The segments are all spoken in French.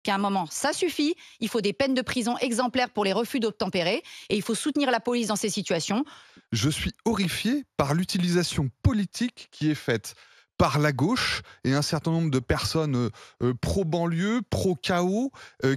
qu'à un moment, ça suffit. Il faut des peines de prison exemplaires pour les refus d'obtempérer et il faut soutenir la police dans ces situations. Je suis horrifié par l'utilisation politique qui est faite par la gauche et un certain nombre de personnes pro-banlieue, pro-chaos,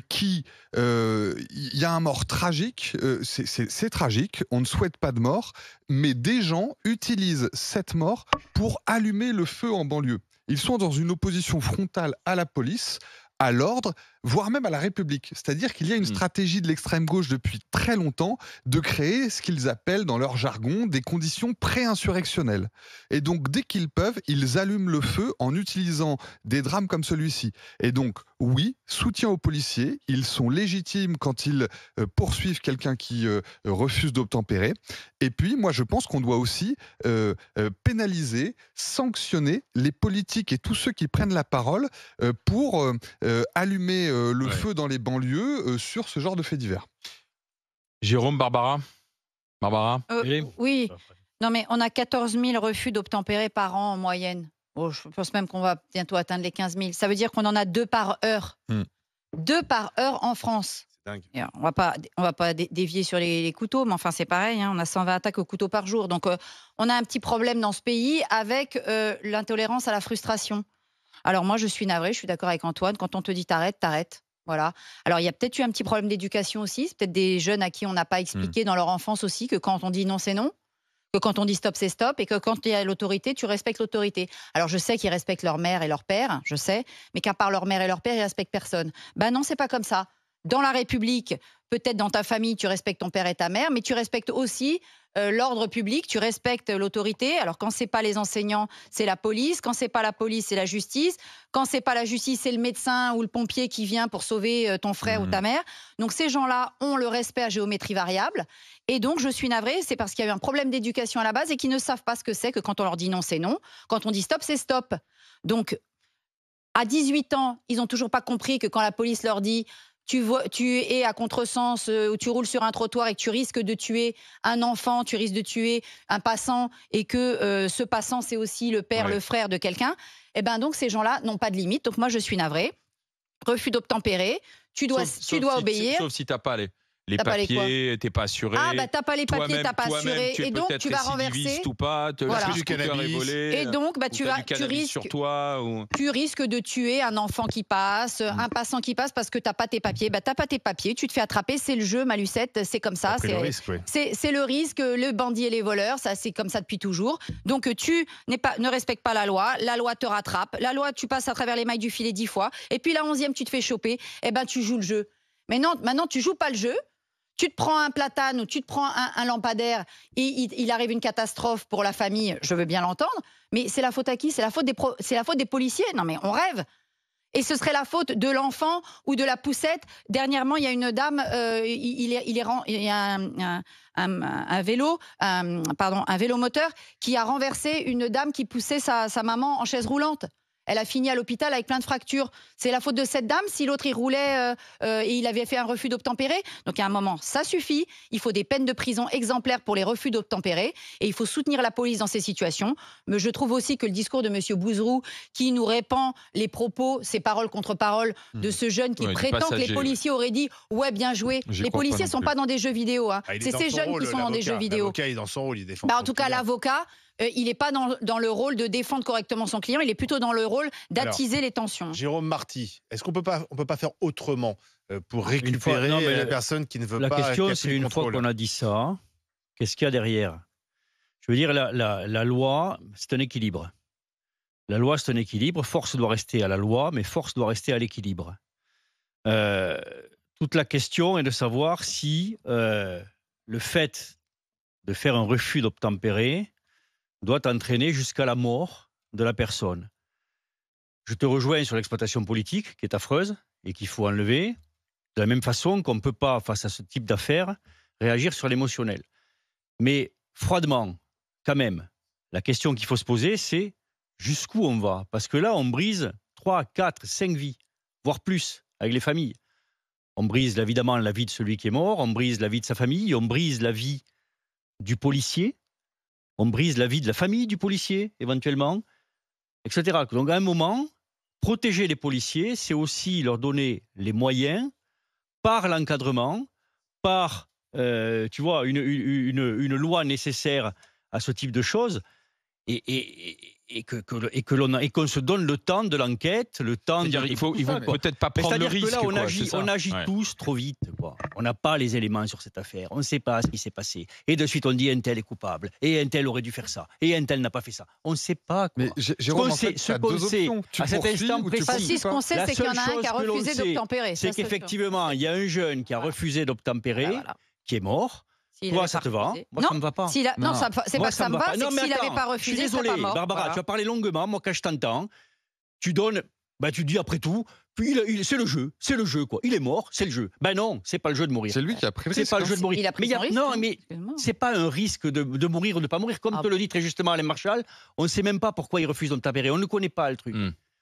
qui... Il y a un mort tragique, c'est tragique, on ne souhaite pas de mort, mais des gens utilisent cette mort pour allumer le feu en banlieue. Ils sont dans une opposition frontale à la police, à l'ordre, voire même à la République. C'est-à-dire qu'il y a une Mmh. stratégie de l'extrême gauche depuis très longtemps de créer ce qu'ils appellent dans leur jargon des conditions pré-insurrectionnelles. Et donc dès qu'ils peuvent, ils allument le feu en utilisant des drames comme celui-ci. Et donc oui, soutien aux policiers, ils sont légitimes quand ils poursuivent quelqu'un qui refuse d'obtempérer. Et puis moi je pense qu'on doit aussi pénaliser, sanctionner les politiques et tous ceux qui prennent la parole pour allumer le Ouais. feu dans les banlieues sur ce genre de faits divers. Jérôme, Barbara? Barbara? Thierry. Oui, non mais on a 14 000 refus d'obtempérer par an en moyenne. Oh, je pense même qu'on va bientôt atteindre les 15 000. Ça veut dire qu'on en a 2 par heure. Mm. 2 par heure en France. C'est dingue. Et alors, on va pas dévier sur les couteaux, mais enfin c'est pareil, hein, on a 120 attaques au couteau par jour. Donc on a un petit problème dans ce pays avec l'intolérance à la frustration. Alors moi je suis navrée, je suis d'accord avec Antoine, quand on te dit t'arrêtes, t'arrêtes. Voilà. Alors il y a peut-être eu un petit problème d'éducation aussi, c'est peut-être des jeunes à qui on n'a pas expliqué dans leur enfance aussi que quand on dit non c'est non, que quand on dit stop c'est stop et que quand il y a l'autorité, tu respectes l'autorité. Alors je sais qu'ils respectent leur mère et leur père, je sais, mais qu'à part leur mère et leur père, ils respectent personne. Ben non, c'est pas comme ça. Dans la République, peut-être dans ta famille, tu respectes ton père et ta mère, mais tu respectes aussi l'ordre public, tu respectes l'autorité. Alors quand c'est pas les enseignants, c'est la police. Quand c'est pas la police, c'est la justice. Quand c'est pas la justice, c'est le médecin ou le pompier qui vient pour sauver ton frère ou ta mère. Donc ces gens-là ont le respect à géométrie variable. Et donc je suis navrée, c'est parce qu'il y a eu un problème d'éducation à la base et qu'ils ne savent pas ce que c'est que quand on leur dit non, c'est non. Quand on dit stop, c'est stop. Donc à 18 ans, ils n'ont toujours pas compris que quand la police leur dit tu es à contresens ou tu roules sur un trottoir et que tu risques de tuer un enfant, tu risques de tuer un passant et que ce passant, c'est aussi le père, Ouais. le frère de quelqu'un, et ben donc ces gens-là n'ont pas de limite. Donc moi, je suis navrée. Refus d'obtempérer, tu dois obéir. Sauf si tu n'as pas les T'as pas les quoi? papiers, tu n'es pas assuré. Ah bah t'as pas les papiers, Toi-même, t'as pas toi-même, assuré, tu es et donc peut-être tu vas récidiviste renverser. ou pas, Voilà. le Du scooter est cannabis. volé, Et donc bah ou t'as du cannabis sur toi. tu risques de tuer un enfant qui passe, un passant qui passe parce que t'as pas tes papiers. Bah t'as pas tes papiers, tu te fais attraper, c'est le jeu, Malucette, c'est comme ça. Après le risque, oui. C'est le risque, le bandit et les voleurs, ça c'est comme ça depuis toujours. Donc tu ne respectes pas la loi te rattrape, la loi tu passes à travers les mailles du filet 10 fois, et puis la 11e tu te fais choper, et ben tu joues le jeu. Mais non, maintenant tu joues pas le jeu. Tu te prends un platane ou tu te prends un lampadaire et il arrive une catastrophe pour la famille, je veux bien l'entendre, mais c'est la faute à qui? C'est la faute des policiers? Non mais on rêve. Et ce serait la faute de l'enfant ou de la poussette. Dernièrement, il y a une dame, il y a un vélo, un vélomoteur qui a renversé une dame qui poussait sa maman en chaise roulante. Elle a fini à l'hôpital avec plein de fractures. C'est la faute de cette dame si l'autre il roulait et il avait fait un refus d'obtempérer. Donc à un moment, ça suffit. Il faut des peines de prison exemplaires pour les refus d'obtempérer et il faut soutenir la police dans ces situations. Mais je trouve aussi que le discours de M. Bouzerou, qui nous répand les propos, ces paroles contre paroles de ce jeune qui Ouais, du prétend que passager, les policiers auraient dit « ouais, bien joué ». J'y Les crois pas policiers non sont plus. pas dans des jeux vidéo. Hein. Ah, il est C'est dans ces son jeunes rôle, qui sont dans des jeux vidéo. L'avocat, il est dans son rôle, il défend Bah, en son tout cas, client. l'avocat, il n'est pas dans le rôle de défendre correctement son client, il est plutôt dans le rôle d'attiser les tensions. Jérôme Marty, est-ce qu'on peut pas faire autrement pour Une fois- récupérer non, mais la personne qui ne veut La pas question, casser c'est le une fois contrôle? qu'on a dit ça, qu'est-ce qu'il y a derrière? Je veux dire, la loi, c'est un équilibre. La loi, c'est un équilibre. Force doit rester à la loi, mais force doit rester à l'équilibre. Toute la question est de savoir si le fait de faire un refus d'obtempérer doit entraîner jusqu'à la mort de la personne. Je te rejoins sur l'exploitation politique, qui est affreuse et qu'il faut enlever, de la même façon qu'on ne peut pas, face à ce type d'affaires, réagir sur l'émotionnel. Mais froidement, quand même, la question qu'il faut se poser, c'est jusqu'où on va? Parce que là, on brise 3, 4, 5 vies, voire plus, avec les familles. On brise évidemment la vie de celui qui est mort, on brise la vie de sa famille, on brise la vie du policier, on brise la vie de la famille du policier, éventuellement, etc. Donc à un moment, protéger les policiers, c'est aussi leur donner les moyens, par l'encadrement, par tu vois, une loi nécessaire à ce type de choses, et qu'on se donne le temps de l'enquête, le temps. C'est-à-dire, il faut peut-être pas prendre le risque. C'est-à-dire que là, on agit Ouais. tous trop vite. Quoi. On n'a pas les éléments sur cette affaire. On ne sait pas ce qui s'est passé. Et de suite, on dit un tel est coupable. Et un tel aurait dû faire ça. Et un tel n'a pas fait ça. On ne sait pas. Quoi. Mais Jérôme, en fait, ce t'as qu'on deux sait options. Tu à cet poursuis instant ou tu précis, Enfin, si, ce qu'on sait, La c'est qu'il y en a seule un qui a chose que l'on refusé sait, d'obtempérer. c'est qu'effectivement, il y a un jeune qui a refusé d'obtempérer, Voilà. qui est mort. S'il Toi, avait ça pas te va? refusé. Moi, Non, ça me va pas. Non, c'est Moi, pas que ça me va, c'est Non, que mais s'il n'avait attends, pas je suis refusé, il serait désolé, pas mort. Barbara, Voilà. tu as parlé longuement. Moi, quand je t'entends, tu donnes. Tu dis après tout, puis c'est le jeu, quoi. Il est mort, c'est le jeu. Ben non, c'est pas le jeu de mourir. C'est lui qui a pris le C'est risque. pas le jeu de mourir. Il a pris mais son risque, non, hein, mais excuse-moi. c'est pas un risque de mourir ou de pas mourir. Comme te le dit très justement Alain Marchal, on ne sait même pas pourquoi il refuse d'obtempérer. On ne connaît pas le truc.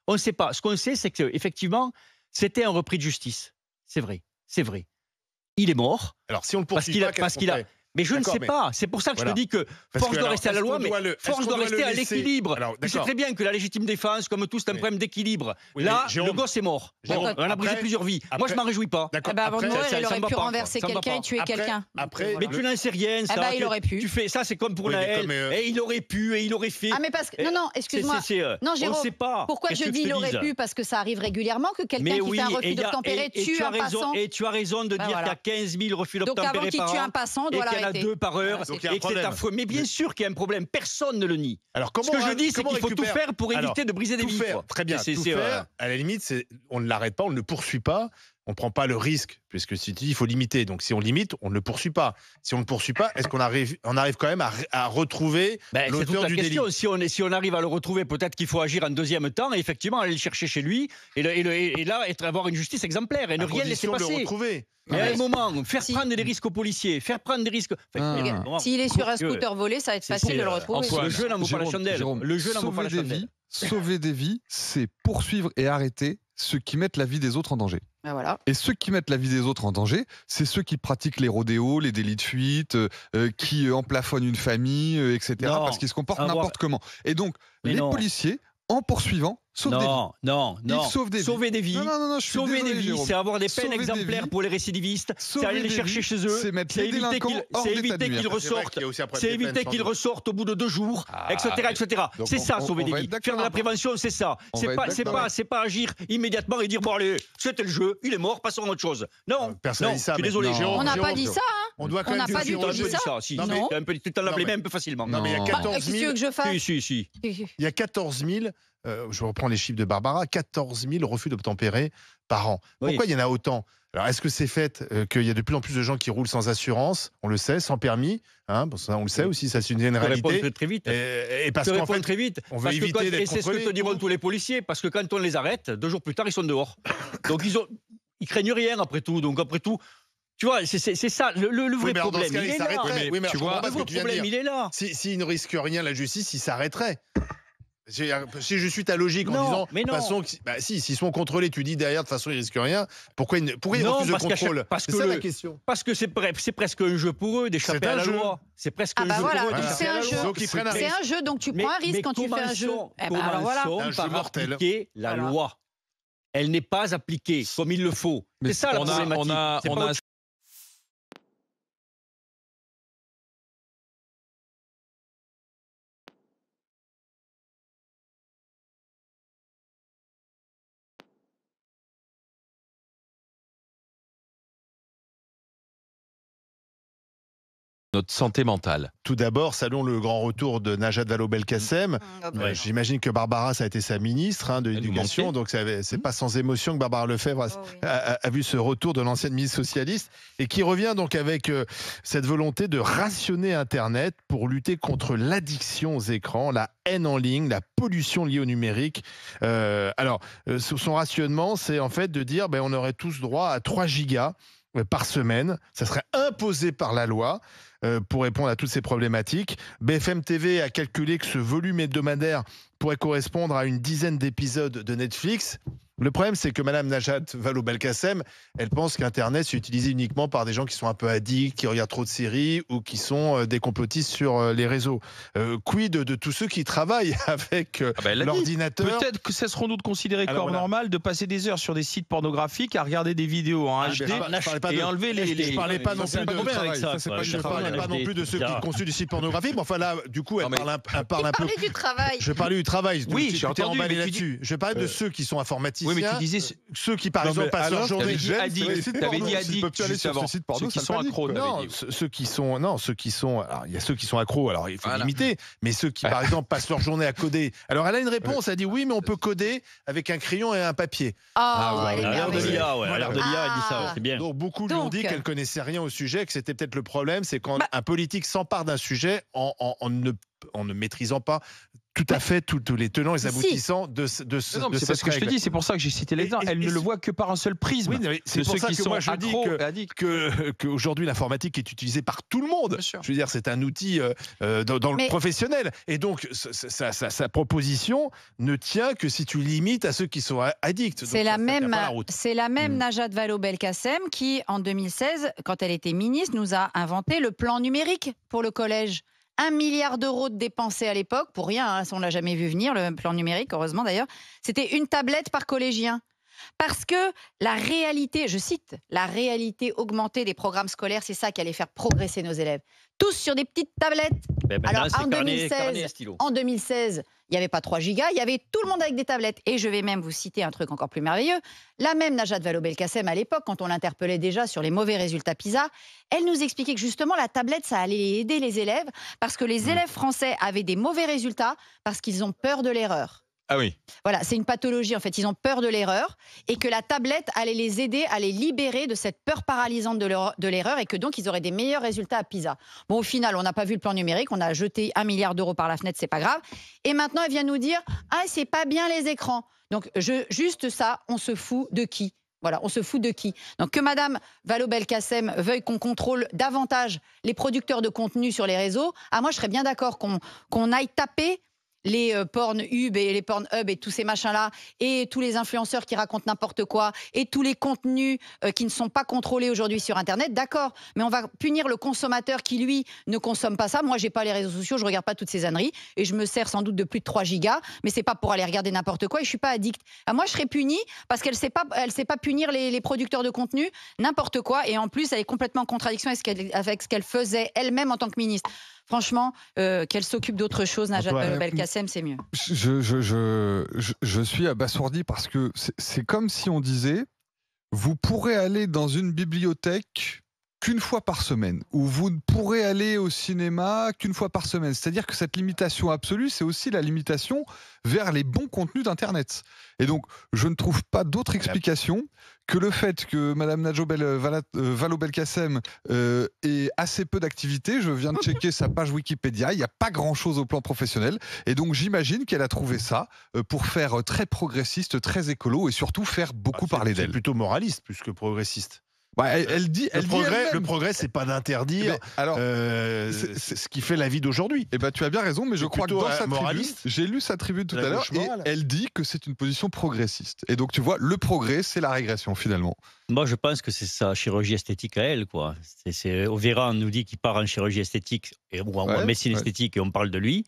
On ne sait pas. Ce qu'on sait, c'est qu'effectivement, c'était un repris de justice. C'est vrai. Il est mort. Alors, si on le poursuit parce qu'il a. Mais je ne sais pas. C'est pour ça que je te dis que force doit rester à la loi, mais force doit rester à l'équilibre. Tu sais très bien que la légitime défense, comme tout, c'est un problème d'équilibre. Là, le gosse est mort. On a brisé plusieurs vies. Moi, je m'en réjouis pas. Avant de mourir, il aurait pu renverser Ça me va quelqu'un pas. et tuer quelqu'un. Mais tu n'en sais rien. Ça. Il aurait pu. Tu fais ça, c'est comme pour Naël. Et il aurait pu et il aurait fait. Ah, mais parce que. Non, excuse-moi. Non, On Jérôme. ne sait pas. Pourquoi je dis il aurait pu? Parce que ça arrive régulièrement que quelqu'un qui fait un refus d'obtempérer tue un passant. Et tu as raison de dire qu'il y a 15 000 refus d'obtempérer par an. Donc avant qu'il tue un passant, on doit l'arrêter. Et qu'il y en a 2 par heure. Donc, il y a un problème. Mais bien sûr qu'il y a un problème. Personne ne le nie. Alors, Ce que je dis, c'est qu'il faut tout faire pour éviter de briser des vies. Très bien. Tout faire, à la limite, on ne l'arrête pas, on ne le poursuit pas. On ne prend pas le risque, puisque si tu dis il faut limiter. Donc si on limite, on ne le poursuit pas. Si on ne le poursuit pas, est-ce qu'on arrive quand même à retrouver l'auteur du délit? Si on arrive à le retrouver, peut-être qu'il faut agir en deuxième temps et effectivement aller le chercher chez lui et là avoir une justice exemplaire et ne rien laisser passer. De le retrouver. Mais à un moment, faire prendre des risques aux policiers, faire prendre des risques. S'il est sur un scooter volé, ça va être facile de le retrouver. Le jeu n'en vaut pas la chandelle. Le jeu n'en vaut pas la chandelle. Sauver des vies, c'est poursuivre et arrêter ceux qui mettent la vie des autres en danger. Ben voilà. Et ceux qui mettent la vie des autres en danger, c'est ceux qui pratiquent les rodéos, les délits de fuite, qui emplafonnent une famille, etc. Parce qu'ils se comportent n'importe comment. Et donc, les policiers, en poursuivant, sauvent des vies. Non. Sauver des vies. Sauver des vies, c'est avoir des peines exemplaires pour les récidivistes. C'est aller les chercher chez eux. C'est éviter qu'ils ressortent. C'est éviter qu'ils ressortent au bout de 2 jours, etc. C'est ça, sauver des vies. Faire de la prévention, c'est ça. C'est pas agir immédiatement et dire bon allez, c'était le jeu, il est mort, passons à autre chose. Non, personne dit ça. Je suis désolé. On n'a pas dit ça. On doit quand même n'a pas du tout dit ça. Si, tu t'en appelais même un peu facilement. Non, mais il y a 14 Qu'est-ce que tu 000. veux que je fasse? Si. Il y a 14 000. Je reprends les chiffres de Barbara, 14 000 refus d'obtempérer par an. Pourquoi il y en a autant? Alors, est-ce que c'est fait qu'il y a de plus en plus de gens qui roulent sans assurance, on le sait, sans permis, ça, on le sait aussi, ça c'est une réalité. Très vite. Et parce qu'en fait, très vite. on veut éviter d'être et c'est ce que te diront tous les policiers, parce que quand on les arrête, 2 jours plus tard, ils sont dehors. Donc ils craignent rien après tout. Donc après tout, tu vois, c'est ça le vrai problème. Il est là. Oui, mais tu vois, le vrai problème, il est là. S'il ne risque rien, la justice, il s'arrêterait. Si je suis ta logique en disant de toute façon, s'ils sont contrôlés, tu dis derrière de toute façon ils risquent rien, pourquoi ils refusent le contrôle? C'est ça la question. Parce que c'est presque un jeu pour eux d'échapper à la loi. C'est presque un jeu pour eux. C'est un jeu, donc tu prends un risque quand tu fais un jeu. Commençons par appliquer la loi. Elle n'est pas appliquée comme il le faut. C'est ça la problématique. Notre santé mentale. Tout d'abord, saluons le grand retour de Najat Vallaud-Belkacem. J'imagine que Barbara, ça a été sa ministre de l'Éducation, donc c'est pas sans émotion que Barbara Lefebvre a vu ce retour de l'ancienne ministre socialiste et qui revient donc avec cette volonté de rationner Internet pour lutter contre l'addiction aux écrans, la haine en ligne, la pollution liée au numérique. Son rationnement, c'est en fait de dire on aurait tous droit à 3 gigas par semaine. Ça serait imposé par la loi. Pour répondre à toutes ces problématiques. BFM TV a calculé que ce volume hebdomadaire pourrait correspondre à une dizaine d'épisodes de Netflix. Le problème, c'est que Madame Najat Vallaud-Belkacem, elle pense qu'Internet c'est utilisé uniquement par des gens qui sont un peu addicts, qui regardent trop de séries ou qui sont des complotistes sur les réseaux. Quid de tous ceux qui travaillent avec l'ordinateur? Peut-être que cesserons-nous de considérer comme normal de passer des heures sur des sites pornographiques à regarder des vidéos en HD et enlever les... Je ne parlais pas non plus de ceux qui consultent des sites pornographiques, mais enfin là, du coup, elle parle un peu... du travail. Je parlais du travail. Oui, j'ai entendu. Je parlais de ceux qui sont informaticiens. Oui, mais tu disais ceux qui, par exemple, passent leur journée. Tu avais dit addict juste avant. Ceux qui sont accros. Non, ceux qui sont. Alors, il y a ceux qui sont accros. Alors, il faut limiter. Mais ceux qui, par exemple, passent leur journée à coder. Alors, elle a une réponse. Elle dit oui, mais on peut coder avec un crayon et un papier. À l'heure de l'IA, elle dit ça. C'est bien. Donc, beaucoup lui ont dit qu'elle connaissait rien au sujet, que c'était peut-être le problème, c'est quand un politique s'empare d'un sujet en ne maîtrisant pas tout à fait tous les tenants et les aboutissants de c'est parce que je te dis, c'est pour ça que j'ai cité l'exemple. Elle ne le voit que par un seul prisme. Oui, c'est pour ça que moi je dis qu'aujourd'hui l'informatique est utilisée par tout le monde. Je veux dire, c'est un outil dans le professionnel. Et donc sa proposition ne tient que si tu limites à ceux qui sont addicts. C'est la même Najat Vallaud-Belkacem qui, en 2016, quand elle était ministre, nous a inventé le plan numérique pour le collège. 1 milliard d'euros de dépensés à l'époque, pour rien, hein, on ne l'a jamais vu venir, le plan numérique, heureusement d'ailleurs, c'était une tablette par collégien. Parce que la réalité, je cite, la réalité augmentée des programmes scolaires, c'est ça qui allait faire progresser nos élèves. Tous sur des petites tablettes. Alors en 2016, il n'y avait pas 3 gigas, il y avait tout le monde avec des tablettes. Et je vais même vous citer un truc encore plus merveilleux. La même Najat Vallaud-Belkacem, à l'époque, quand on l'interpellait déjà sur les mauvais résultats PISA, elle nous expliquait que justement la tablette, ça allait aider les élèves parce que les élèves français avaient des mauvais résultats parce qu'ils ont peur de l'erreur. Ah oui. Voilà, c'est une pathologie en fait. Ils ont peur de l'erreur et que la tablette allait les aider à les libérer de cette peur paralysante de l'erreur et que donc ils auraient des meilleurs résultats à PISA. Bon, au final, on n'a pas vu le plan numérique, on a jeté 1 milliard d'euros par la fenêtre, c'est pas grave. Et maintenant, elle vient nous dire c'est pas bien les écrans. Donc juste ça, on se fout de qui? Voilà, on se fout de qui? Donc que Madame Vallaud-Belkacem veuille qu'on contrôle davantage les producteurs de contenu sur les réseaux, moi je serais bien d'accord qu'on aille taper les Pornhub et les Pornhub et tous ces machins-là, et tous les influenceurs qui racontent n'importe quoi, et tous les contenus qui ne sont pas contrôlés aujourd'hui sur Internet, d'accord, mais on va punir le consommateur qui, lui, ne consomme pas ça. Moi, j'ai pas les réseaux sociaux, je regarde pas toutes ces âneries, et je me sers sans doute de plus de 3 gigas, mais c'est pas pour aller regarder n'importe quoi, et je suis pas addict. Moi, je serais punie, parce qu'elle sait pas punir les producteurs de contenu, n'importe quoi, et en plus, elle est complètement en contradiction avec ce qu'elle faisait elle-même en tant que ministre. Franchement, qu'elle s'occupe d'autre chose, Najat Vallaud-Belkacem, c'est mieux. Je suis abasourdi parce que c'est comme si on disait vous pourrez aller dans une bibliothèque qu'une fois par semaine, ou vous ne pourrez aller au cinéma qu'une fois par semaine. C'est-à-dire que cette limitation absolue, c'est aussi la limitation vers les bons contenus d'Internet. Et donc, je ne trouve pas d'autre explication que le fait que Mme Najat Vallaud-Belkacem ait assez peu d'activité. Je viens de checker sa page Wikipédia, il n'y a pas grand-chose au plan professionnel. Et donc, j'imagine qu'elle a trouvé ça pour faire très progressiste, très écolo, et surtout faire beaucoup parler d'elle. C'est plutôt moraliste plus que progressiste. Elle dit le progrès, c'est pas d'interdire ce qui fait la vie d'aujourd'hui. Tu as bien raison, mais je crois que dans sa tribune, j'ai lu sa tribune tout à l'heure, et elle dit que c'est une position progressiste. Et donc tu vois, le progrès, c'est la régression finalement. Moi, je pense que c'est sa chirurgie esthétique à elle, quoi. Véran nous dit qu'il part en chirurgie esthétique ou en médecine esthétique, et on parle de lui.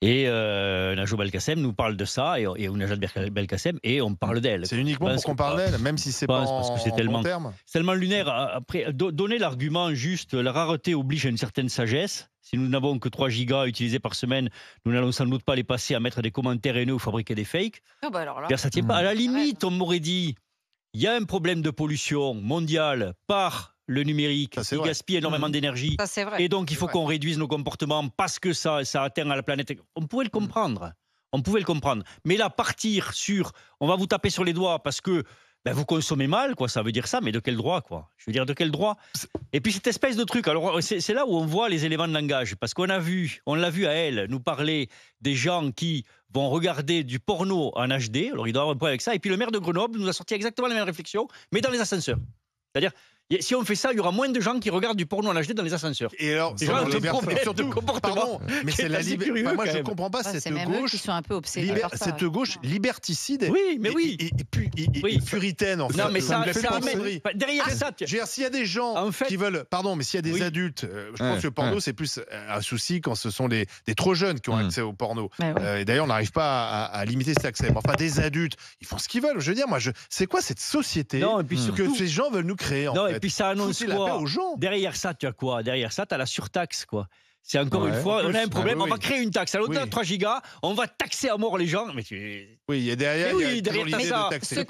Et Najat Belkacem nous parle de ça, et Najat Belkacem, et on parle d'elle. C'est uniquement pour qu'on parle d'elle, même si c'est pas parce que c'est tellement lunaire. Après, donner l'argument juste, la rareté oblige à une certaine sagesse. Si nous n'avons que 3 gigas utilisés par semaine, nous n'allons sans doute pas les passer à mettre des commentaires haineux ou fabriquer des fakes. Alors là, ça tient pas. À la limite, on m'aurait dit, il y a un problème de pollution mondiale par le numérique, qui gaspille énormément d'énergie. Et donc, il faut qu'on réduise nos comportements parce que ça atteint à la planète. On pouvait le comprendre. Mais là, partir sur on va vous taper sur les doigts parce que vous consommez mal, quoi, ça veut dire ça, mais de quel droit, quoi? Je veux dire, de quel droit? Et puis cette espèce de truc, alors c'est là où on voit les éléments de langage, parce on l'a vu à elle, nous parler des gens qui vont regarder du porno en HD, alors il doit avoir un problème avec ça, et puis le maire de Grenoble nous a sorti exactement la même réflexion, mais dans les ascenseurs. C'est-à-dire, Si on fait ça, il y aura moins de gens qui regardent du porno en HD dans les ascenseurs. Et alors, c'est un problème de comportement. Pardon, mais c'est la liberté. Moi, je ne comprends pas cette gauche. Qui sont un peu obsédés par ça, cette gauche liberticide. Oui, mais oui. Et puritaine, en fait. Non, mais ça derrière ça. S'il y a des gens qui veulent. Pardon, mais s'il y a des adultes, je pense que le porno, c'est plus un souci quand ce sont des trop jeunes qui ont accès au porno. Et d'ailleurs, on n'arrive pas à limiter cet accès. Mais enfin, des adultes, ils font ce qu'ils veulent. Je veux dire, moi, c'est quoi cette société que ces gens veulent nous créer, en fait? Et puis ça annonce quoi aux gens. Derrière ça, tu as quoi? Derrière ça, tu as la surtaxe, quoi. C'est encore une fois, on a un problème, on va créer une taxe. À l'automne, 3 gigas, on va taxer à mort les gens. Mais oui, et derrière, il y a toujours l'idée de taxer. Ce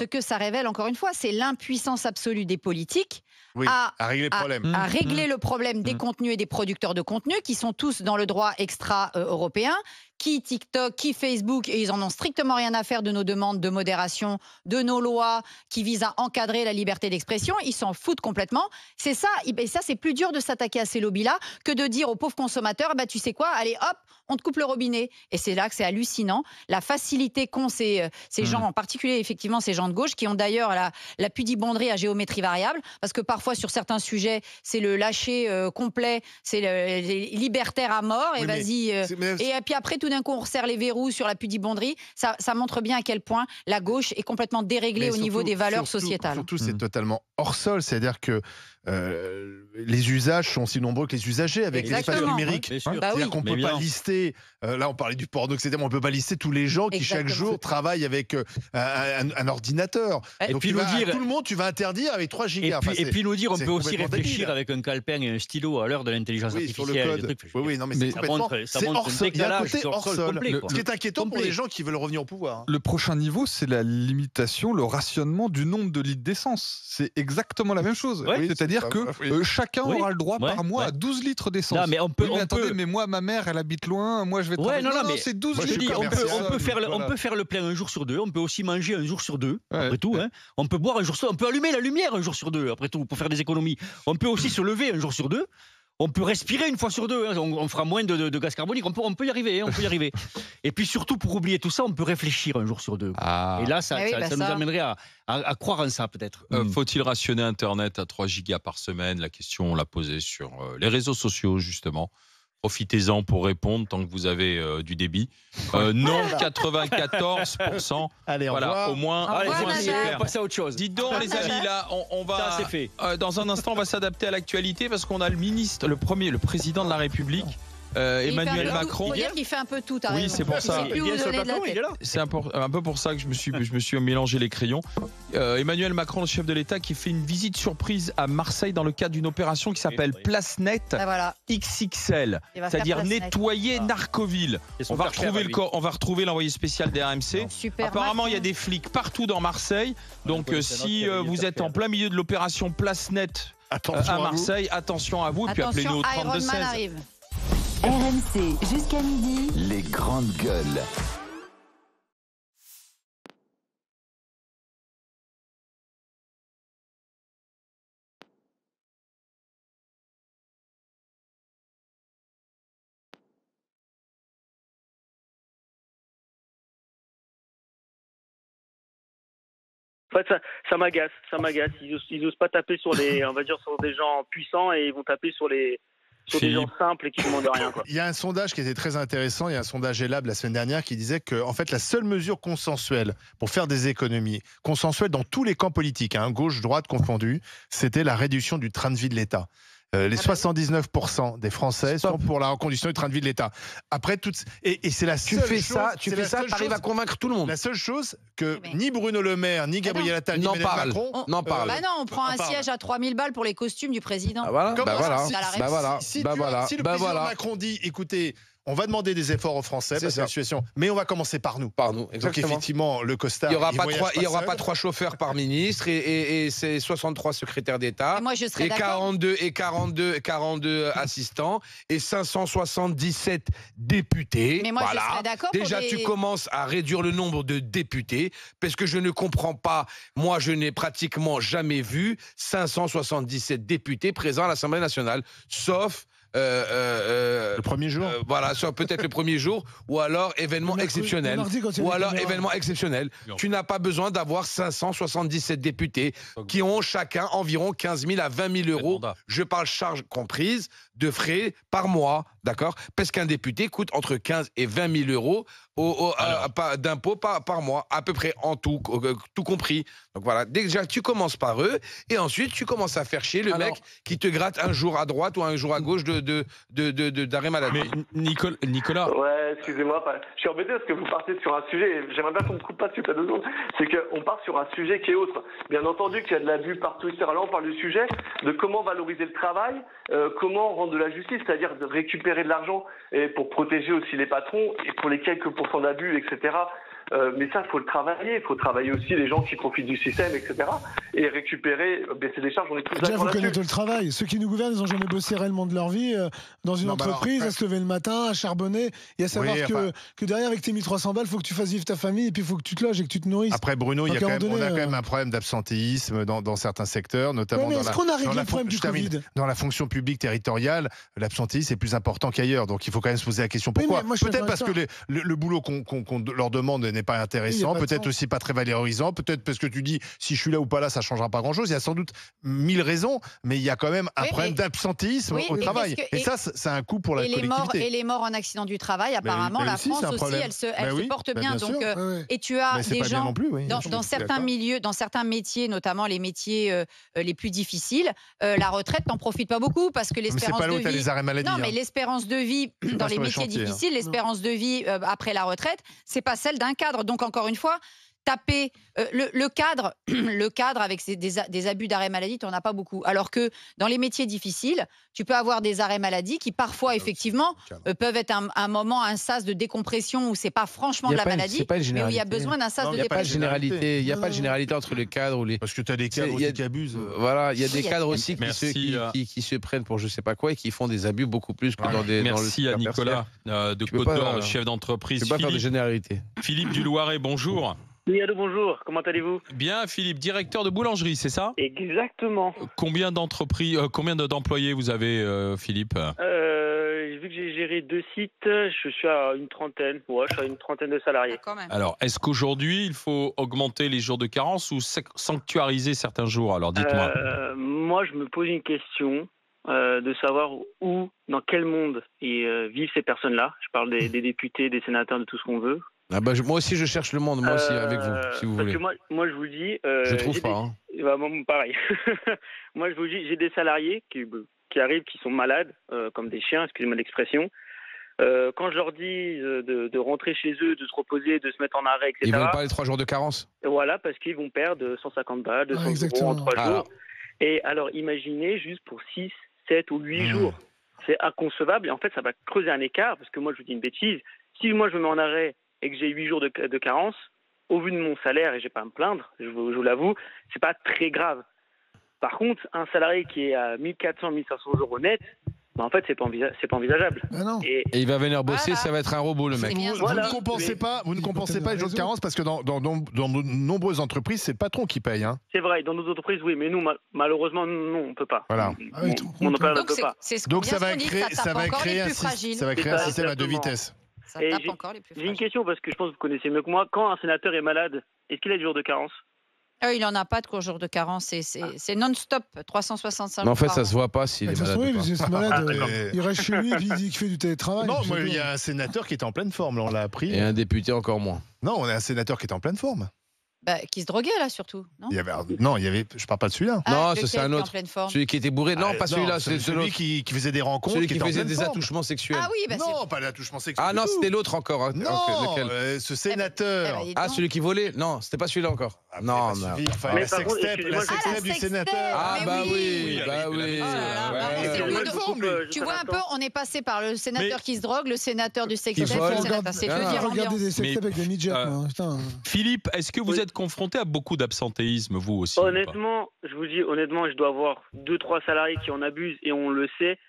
que ça révèle, encore une fois, c'est l'impuissance absolue des politiques à régler le problème. À régler le problème des contenus et des producteurs de contenus qui sont tous dans le droit extra-européen, qui TikTok, qui Facebook, et ils en ont strictement rien à faire de nos demandes de modération, de nos lois qui visent à encadrer la liberté d'expression. Ils s'en foutent complètement. C'est ça, et ça, c'est plus dur de s'attaquer à ces lobbies-là que de dire aux pauvres consommateurs, bah, tu sais quoi, allez hop, on te coupe le robinet. Et c'est là que c'est hallucinant, la facilité qu'ont ces gens, en particulier effectivement ces gens de gauche, qui ont d'ailleurs la pudibonderie à géométrie variable, parce que parfois sur certains sujets, c'est le lâcher complet, c'est les libertaires à mort, et vas-y. Et puis après, tout d'un coup, on resserre les verrous sur la pudibonderie. Ça montre bien à quel point la gauche est complètement déréglée au niveau des valeurs sociétales. Surtout, c'est totalement hors sol, c'est-à-dire que les usages sont aussi nombreux que les usagers avec l'espace numérique. C'est-à-dire qu'on ne peut pas lister, là on parlait du porno, etc., on ne peut pas lister tous les gens qui chaque jour travaillent avec un ordinateur. Et donc puis nous dire, tout le monde, tu vas interdire avec 3 gigas. Et puis nous dire, on peut aussi réfléchir avec un calepin et un stylo à l'heure de l'intelligence artificielle. Sur le code. Oui, non, mais c'est hors sol. Il y a un côté hors sol. Ce qui est inquiétant pour les gens qui veulent revenir au pouvoir. Le prochain niveau, c'est la limitation, le rationnement du nombre de litres d'essence. C'est exactement la même chose. C'est-à-dire que chacun aura le droit par mois à 12 litres d'essence. Non, mais mais moi, ma mère, elle habite loin, moi je vais travailler. Non, c'est 12 litres. On peut faire le plein un jour sur 2, on peut aussi manger un jour sur 2, après tout. On peut boire un jour sur 2, on peut allumer la lumière un jour sur 2, après tout, pour faire des économies. On peut aussi se lever un jour sur 2. On peut respirer une fois sur 2, on fera moins de gaz carbonique, on peut y arriver, Et puis surtout, pour oublier tout ça, on peut réfléchir un jour sur 2. Et là, ça nous amènerait à croire en ça, peut-être. Faut-il rationner Internet à 3 gigas par semaine? La question, on l'a posée sur les réseaux sociaux, justement. Profitez-en pour répondre tant que vous avez du débit. Non, 94%. Allez, voilà, au moins, c'est clair. Passer à autre chose. Dites donc, les amis, là, on va. Ça, c'est fait. Dans un instant, on va s'adapter à l'actualité parce qu'on a le président de la République. Emmanuel Macron. Il faut dire qu'il fait un peu tout. Oui, c'est pour ça. C'est un peu pour ça que je me suis mélangé les crayons. Emmanuel Macron, le chef de l'État, qui fait une visite surprise à Marseille dans le cadre d'une opération qui s'appelle Place Net XXL, c'est-à-dire nettoyer Narcoville. On va retrouver l'envoyé spécial des RMC. Apparemment, il y a des flics partout dans Marseille. Donc, si vous êtes en plein milieu de l'opération Place Net à Marseille, attention à vous. Et puis appelez-nous au 3216. RMC jusqu'à midi. Les grandes gueules. En fait, ça m'agace. Ils osent pas taper sur des gens puissants et ils vont taper sur des gens simples et qui ne demandent rien. Il y a un sondage qui était très intéressant, il y a un sondage Elab la semaine dernière qui disait que en fait, la seule mesure consensuelle pour faire des économies, consensuelle dans tous les camps politiques, gauche, droite confondus, c'était la réduction du train de vie de l'État. Les 79% des Français sont pour la reconduction du train de vie de l'État. Après, et c'est la seule chose... Tu arrives à convaincre tout le monde. La seule chose que ni Bruno Le Maire, ni Gabriel Attal, ni Emmanuel Macron... n'en parle. On prend un siège à 3000 balles pour les costumes du président. Si le président Macron dit, écoutez... On va demander des efforts aux Français parce que la situation, mais on va commencer par nous. Exactement. Donc effectivement, le costard. Il n'y aura pas 3 chauffeurs par ministre et c'est 63 secrétaires d'État. Moi, je serais et 42 assistants et 577 députés. Mais moi, je serais d'accord. Déjà, tu commences à réduire le nombre de députés parce que je ne comprends pas. Moi, je n'ai pratiquement jamais vu 577 députés présents à l'Assemblée nationale, sauf le premier jour. Voilà, soit peut-être le premier jour, ou alors événement exceptionnel. Ou alors événement exceptionnel. Tu n'as pas besoin d'avoir 577 députés qui ont chacun environ 15 000 à 20 000 euros. Je parle charges comprises de frais par mois, d'accord? Parce qu'un député coûte entre 15 et 20 000 euros d'impôts par mois, à peu près en tout compris. Donc voilà, déjà tu commences par eux, et ensuite tu commences à faire chier le mec qui te gratte un jour à droite ou un jour à gauche d'arrêt maladie. Mais Nicolas. Ouais, excusez-moi, je suis embêté parce que vous partez sur un sujet, j'aimerais bien qu'on ne coupe pas dessus, pas 2 secondes, c'est qu'on part sur un sujet qui est autre. Bien entendu qu'il y a de l'abus partout, etc. Là, on parle du sujet de comment valoriser le travail, comment rendre de la justice, c'est-à-dire de récupérer de l'argent et pour protéger aussi les patrons et pour les quelques pourcents d'abus, etc. Mais ça, il faut le travailler. Il faut travailler aussi les gens qui profitent du système, etc. Et récupérer, baisser les charges. On est tous déjà, d'accord vous là-dessus. connaissez le travail. Ceux qui nous gouvernent, ils n'ont jamais bossé réellement de leur vie dans une entreprise, à se lever le matin, à charbonner, et à savoir que derrière, avec tes 1300 balles, il faut que tu fasses vivre ta famille, et puis il faut que tu te loges et que tu te nourrisses. Après, Bruno, on a quand même un problème d'absentéisme dans certains secteurs, notamment est-ce qu'on a réglé le problème du Covid ? Dans la fonction publique territoriale, l'absentéisme est plus important qu'ailleurs. Donc il faut quand même se poser la question pourquoi. Peut-être parce que le boulot qu'on leur demande n'est pas intéressant. Peut-être aussi pas très valorisant, peut-être parce que tu dis si je suis là ou pas là, ça changera pas grand-chose. Il y a sans doute 1000 raisons, mais il y a quand même un problème d'absentéisme au travail. Et ça, c'est un coût pour la collectivité. Et les morts en accident du travail, apparemment, la France aussi, elle se porte bien. Donc, et tu as des gens dans certains milieux, dans certains métiers, notamment les métiers les plus difficiles, la retraite n'en profite pas beaucoup parce que l'espérance de vie. Les arrêts maladie. Non, mais l'espérance de vie dans les métiers difficiles, l'espérance de vie après la retraite, c'est pas celle d'un cadre. Donc encore une fois, taper le cadre avec des abus d'arrêt maladie, tu n'en as pas beaucoup. Alors que dans les métiers difficiles, tu peux avoir des arrêts maladie qui parfois, effectivement, peuvent être un moment, un sas de décompression où c'est pas franchement de la maladie, mais où il y a besoin d'un sas de dépression. Il n'y a pas de généralité entre les cadres ou les. Parce que tu as des cadres qui abusent. Voilà, il y a des cadres aussi qui se prennent pour je sais pas quoi et qui font des abus beaucoup plus que dans des. Merci à Nicolas de Côte-d'Or, chef d'entreprise. Je ne peux pas faire de généralité. Philippe du Loiret, bonjour. Oui, allô, bonjour, comment allez-vous? Bien, Philippe, directeur de boulangerie, c'est ça? Exactement. Combien d'employés vous avez, Philippe? Vu que j'ai géré 2 sites, je suis à une trentaine. Ouais, je suis à une trentaine de salariés. Quand même. Alors, est-ce qu'aujourd'hui, il faut augmenter les jours de carence ou sanctuariser certains jours? Alors, dites-moi. Moi, je me pose une question de savoir où, dans quel monde vivent ces personnes-là. Je parle des députés, des sénateurs, de tout ce qu'on veut. Ah bah, moi aussi, je cherche le monde, moi aussi, avec vous, si vous voulez. Parce que moi, je vous dis... je trouve pas. Pareil. Moi, je vous dis, j'ai des salariés qui arrivent, qui sont malades, comme des chiens, excusez-moi l'expression. Quand je leur dis de rentrer chez eux, de se reposer, de se mettre en arrêt, etc. Ils vont parler de 3 jours de carence. Voilà, parce qu'ils vont perdre 150 balles, 200 euros en 3 jours. Et alors, imaginez, juste pour 6, 7 ou 8 jours. C'est inconcevable. Et en fait, ça va creuser un écart, parce que moi, je vous dis une bêtise. Si moi, je me mets en arrêt et que j'ai 8 jours de carence, au vu de mon salaire, et je ne vais pas me plaindre, je vous l'avoue, c'est pas très grave. Par contre, un salarié qui est à 1400, 1500 euros net, bah en fait, c'est pas envisageable. Et il va venir bosser, ça va être un robot, le mec. Vous ne compensez pas les jours de carence parce que dans de nombreuses entreprises, c'est le patron qui paye. Hein. C'est vrai, dans nos entreprises, oui, mais nous, malheureusement, non, on ne peut pas. Voilà. On ne peut pas. Donc ça va créer un système à 2 vitesses. J'ai une question parce que je pense que vous connaissez mieux que moi. Quand un sénateur est malade, est-ce qu'il a des jours de carence? Il n'en a pas de jour de carence, c'est non-stop, 365 jours. Mais en fait, ça se voit pas s'il est malade. Il reste chez lui et puis il dit qu'il fait du télétravail. Non, il y a un sénateur qui est en pleine forme, là, on l'a appris. Et un député encore moins. Non, on a un sénateur qui est en pleine forme. Qui se droguait là surtout, non? Je parle pas de celui-là. Non, c'est un autre. Celui qui était bourré. Non, pas celui-là, c'est celui qui faisait des rencontres. Celui qui faisait des attouchements sexuels. Ah oui, non, pas l'attouchement sexuel. Ah non, c'était l'autre encore. Non, ce sénateur. Ah, celui qui volait? Non, c'était pas celui-là encore. Non, non. La sextape du sénateur. Ah bah oui, bah oui. Tu vois un peu, on est passé par le sénateur qui se drogue, le sénateur du sextape, c'est que dire regardez des sextapes avec des midgets. Philippe, est-ce que vous êtes confronté à beaucoup d'absentéisme, vous aussi? Honnêtement, je vous dis, je dois avoir 2-3 salariés qui en abusent et on le sait,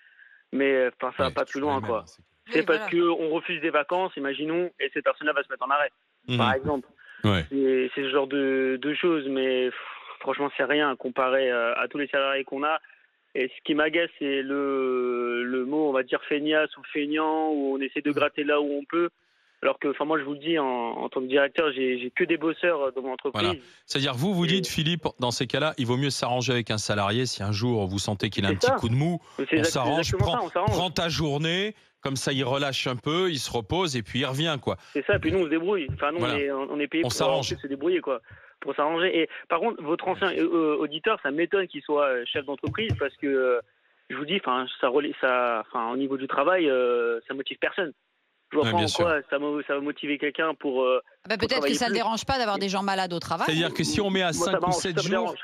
mais ça va pas plus loin, quoi. C'est parce qu'on refuse des vacances, imaginons, et cette personne-là va se mettre en arrêt, par exemple. C'est ce genre de choses, mais franchement, c'est rien comparé à tous les salariés qu'on a. Et ce qui m'agace, c'est le mot, on va dire, feignasse ou feignant, où on essaie de gratter là où on peut. Alors que, moi, je vous le dis, en tant que directeur, j'ai que des bosseurs dans mon entreprise. Voilà. C'est-à-dire, vous dites, Philippe, dans ces cas-là, il vaut mieux s'arranger avec un salarié. Si un jour vous sentez qu'il a un petit coup de mou, on s'arrange, prends ta journée, comme ça il relâche un peu, il se repose et puis il revient, quoi. C'est ça, et puis nous on se débrouille. Enfin, nous on est payé pour se débrouiller, quoi, pour s'arranger. Et par contre, votre ancien auditeur, ça m'étonne qu'il soit chef d'entreprise, parce que je vous dis, au niveau du travail, ça motive personne. Je vois pas en quoi ça va motiver quelqu'un pour. Peut-être que ça ne le dérange pas d'avoir des gens malades au travail. C'est-à-dire que si on met à 5 ou 7 jours.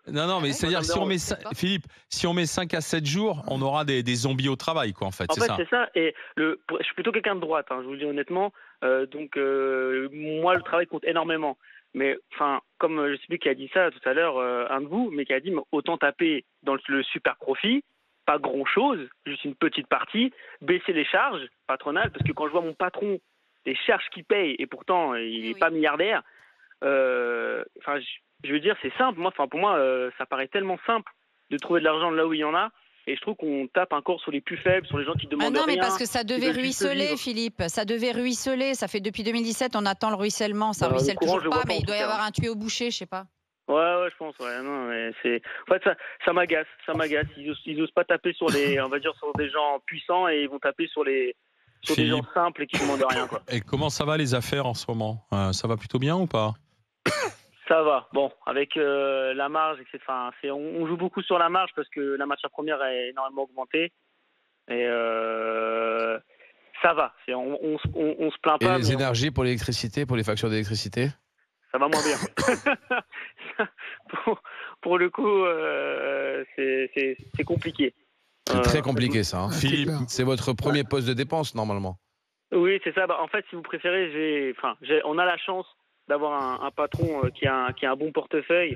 Non, mais c'est-à-dire si on met, Philippe, si on met 5 à 7 jours, on aura des zombies au travail, quoi, en fait. C'est ça. Et je suis plutôt quelqu'un de droite, je vous le dis honnêtement. Donc, moi, le travail compte énormément. Mais, comme je sais plus qui a dit ça tout à l'heure, un de vous, mais qui a dit autant taper dans le super profit. Pas grand-chose, juste une petite partie, baisser les charges patronales, parce que quand je vois mon patron, les charges qu'il paye, et pourtant il n'est pas milliardaire, je veux dire, c'est simple. Pour moi, ça paraît tellement simple de trouver de l'argent là où il y en a, et je trouve qu'on tape encore sur les plus faibles, sur les gens qui demandent rien. Non, mais parce que ça devait ruisseler, Philippe, ça devait ruisseler. Ça fait depuis 2017, on attend le ruissellement, ça ruisselle toujours pas, mais il doit y avoir un tuyau bouché, je sais pas. Ouais, je pense. Non, mais en fait, ça m'agace. Ils osent pas taper sur les, on va dire, sur des gens puissants, et ils vont taper sur des gens simples et qui ne demandent rien, quoi. Et comment ça va les affaires en ce moment? Ça va plutôt bien ou pas? Ça va. Bon, avec la marge, on joue beaucoup sur la marge parce que la matière première a énormément augmenté. Et ça va. On se plaint pas. Et les énergies pour l'électricité, pour les factures d'électricité? Ça va moins bien. pour le coup, c'est compliqué. C'est très compliqué, ça. Philippe, c'est votre premier poste de dépense, normalement. Oui, c'est ça. En fait, si vous préférez, on a la chance d'avoir un patron qui a un bon portefeuille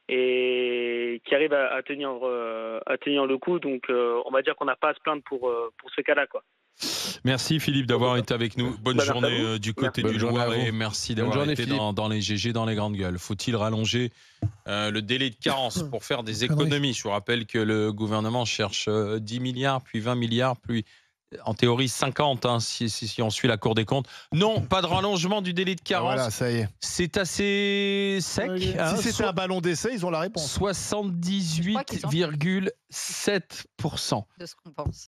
et qui arrive à tenir le coup. Donc, on va dire qu'on n'a pas à se plaindre pour ce cas-là, quoi. Merci Philippe d'avoir été avec nous. Bonne journée du côté du Loiret et merci d'avoir été dans les GG, dans les grandes gueules. Faut-il rallonger le délai de carence pour faire des économies? Je vous rappelle que le gouvernement cherche 10 milliards, puis 20 milliards, puis en théorie 50 si on suit la Cour des comptes. Non, pas de rallongement du délai de carence. Voilà, ça y est. C'est assez sec. Si c'était un ballon d'essai, ils ont la réponse. 78,7% de ce qu'on pense.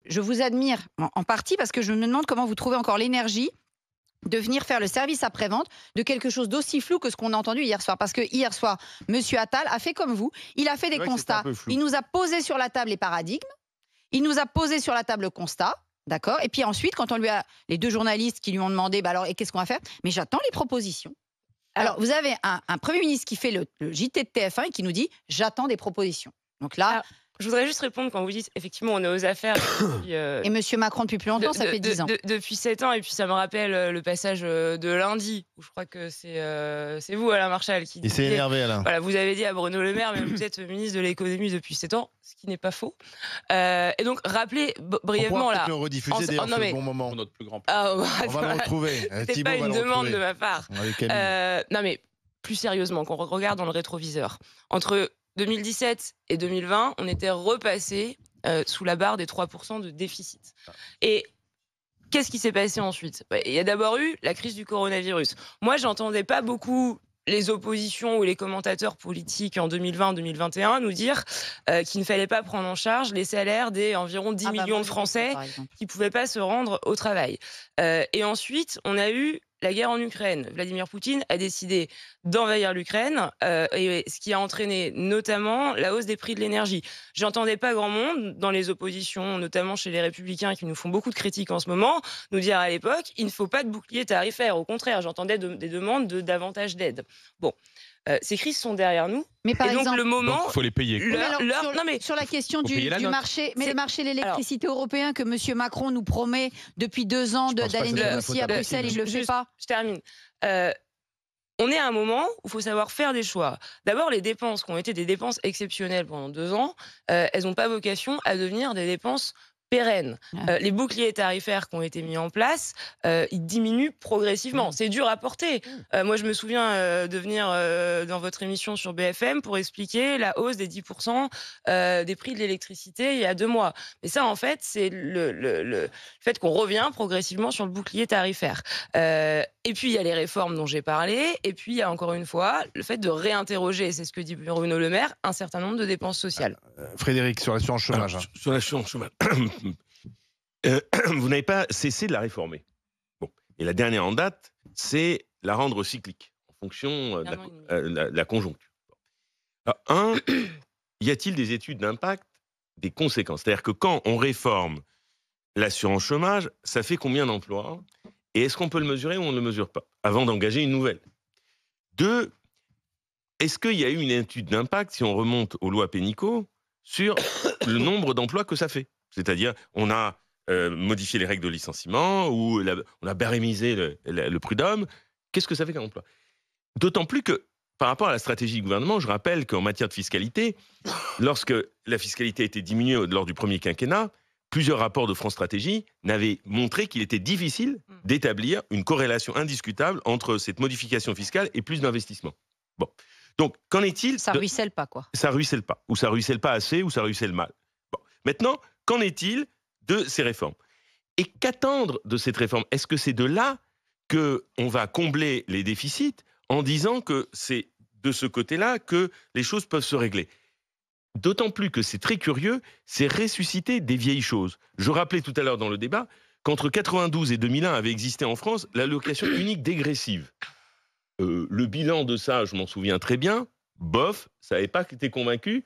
Je vous admire en partie parce que je me demande comment vous trouvez encore l'énergie de venir faire le service après-vente de quelque chose d'aussi flou que ce qu'on a entendu hier soir. Parce que hier soir, M. Attal a fait comme vous, il a fait des constats, il nous a posé sur la table les paradigmes, il nous a posé sur la table le constat, d'accord? Et puis ensuite, quand on lui a, les deux journalistes qui lui ont demandé, alors, et qu'est-ce qu'on va faire? Mais j'attends les propositions. Alors, vous avez un Premier ministre qui fait le JT de TF1 et qui nous dit, j'attends des propositions. Donc là... Je voudrais juste répondre quand vous dites, effectivement, on est aux affaires. Depuis, et M. Macron depuis plus longtemps, ça fait 10 ans. Depuis 7 ans, et puis ça me rappelle le passage de lundi, où je crois que c'est vous, Alain Marchal, qui il s'est énervé, Alain. Voilà, vous avez dit à Bruno Le Maire, mais vous êtes ministre de l'économie depuis 7 ans, ce qui n'est pas faux. Et donc, rappelez brièvement là. On peut le rediffuser d'ailleurs, c'est le bon moment. Notre plus grand. On va le retrouver. C'était pas une demande de ma part. Non, mais plus sérieusement, qu'on regarde dans le rétroviseur. Entre 2017 et 2020, on était repassé sous la barre des 3% de déficit. Et qu'est-ce qui s'est passé ensuite? Il y a d'abord eu la crise du coronavirus. Moi, j'entendais pas beaucoup les oppositions ou les commentateurs politiques en 2020-2021 nous dire qu'il ne fallait pas prendre en charge les salaires des environ 10 millions de Français qui ne pouvaient pas se rendre au travail. Et ensuite, on a eu la guerre en Ukraine. Vladimir Poutine a décidé d'envahir l'Ukraine, et ce qui a entraîné notamment la hausse des prix de l'énergie. J'entendais pas grand monde dans les oppositions, notamment chez les Républicains qui nous font beaucoup de critiques en ce moment, nous dire à l'époque, il ne faut pas de bouclier tarifaire. Au contraire, j'entendais des demandes de davantage d'aide. Bon. Ces crises sont derrière nous. Mais par exemple, le moment, il faut les payer. Sur la question du marché, mais le marché de l'électricité européen que M. Macron nous promet depuis 2 ans d'aller négocier à Bruxelles, il ne le fait pas. Je termine. on est à un moment où il faut savoir faire des choix. D'abord, les dépenses qui ont été des dépenses exceptionnelles pendant 2 ans, elles n'ont pas vocation à devenir des dépenses pérennes. Les boucliers tarifaires qui ont été mis en place, ils diminuent progressivement. C'est dur à porter. Moi, je me souviens de venir dans votre émission sur BFM pour expliquer la hausse des 10% des prix de l'électricité il y a 2 mois. Mais ça, en fait, c'est le fait qu'on revient progressivement sur le bouclier tarifaire. Et puis, il y a les réformes dont j'ai parlé. Et puis, il y a encore une fois le fait de réinterroger, c'est ce que dit Bruno Le Maire, un certain nombre de dépenses sociales. Frédéric, sur l'assurance chômage. Sur l'assurance chômage. Vous n'avez pas cessé de la réformer. Bon. Et la dernière en date, c'est la rendre cyclique, en fonction de la conjoncture. Alors, y a-t-il des études d'impact, des conséquences? C'est-à-dire que quand on réforme l'assurance chômage, ça fait combien d'emplois? Et est-ce qu'on peut le mesurer ou on ne le mesure pas, avant d'engager une nouvelle? 2, est-ce qu'il y a eu une étude d'impact, si on remonte aux lois Pénicaud, sur le nombre d'emplois que ça fait? C'est-à-dire, on a modifié les règles de licenciement, ou on a barémisé le prud'homme. Qu'est-ce que ça fait qu'un emploi? D'autant plus que, par rapport à la stratégie du gouvernement, je rappelle qu'en matière de fiscalité, lorsque la fiscalité a été diminuée lors du premier quinquennat, plusieurs rapports de France Stratégie n'avaient montré qu'il était difficile d'établir une corrélation indiscutable entre cette modification fiscale et plus d'investissement. Bon. Donc, qu'en est-il? Ça ruisselle pas, quoi. Ça ruisselle pas. Ou ça ruisselle pas assez, ou ça ruisselle mal. Bon. Maintenant, qu'en est-il de ces réformes? Et qu'attendre de cette réforme? Est-ce que c'est de là qu'on va combler les déficits en disant que c'est de ce côté-là que les choses peuvent se régler? D'autant plus que c'est très curieux, c'est ressusciter des vieilles choses. Je rappelais tout à l'heure dans le débat qu'entre 92 et 2001 avait existé en France l'allocation unique dégressive. Le bilan de ça, je m'en souviens très bien, bof, ça n'avait pas été convaincu,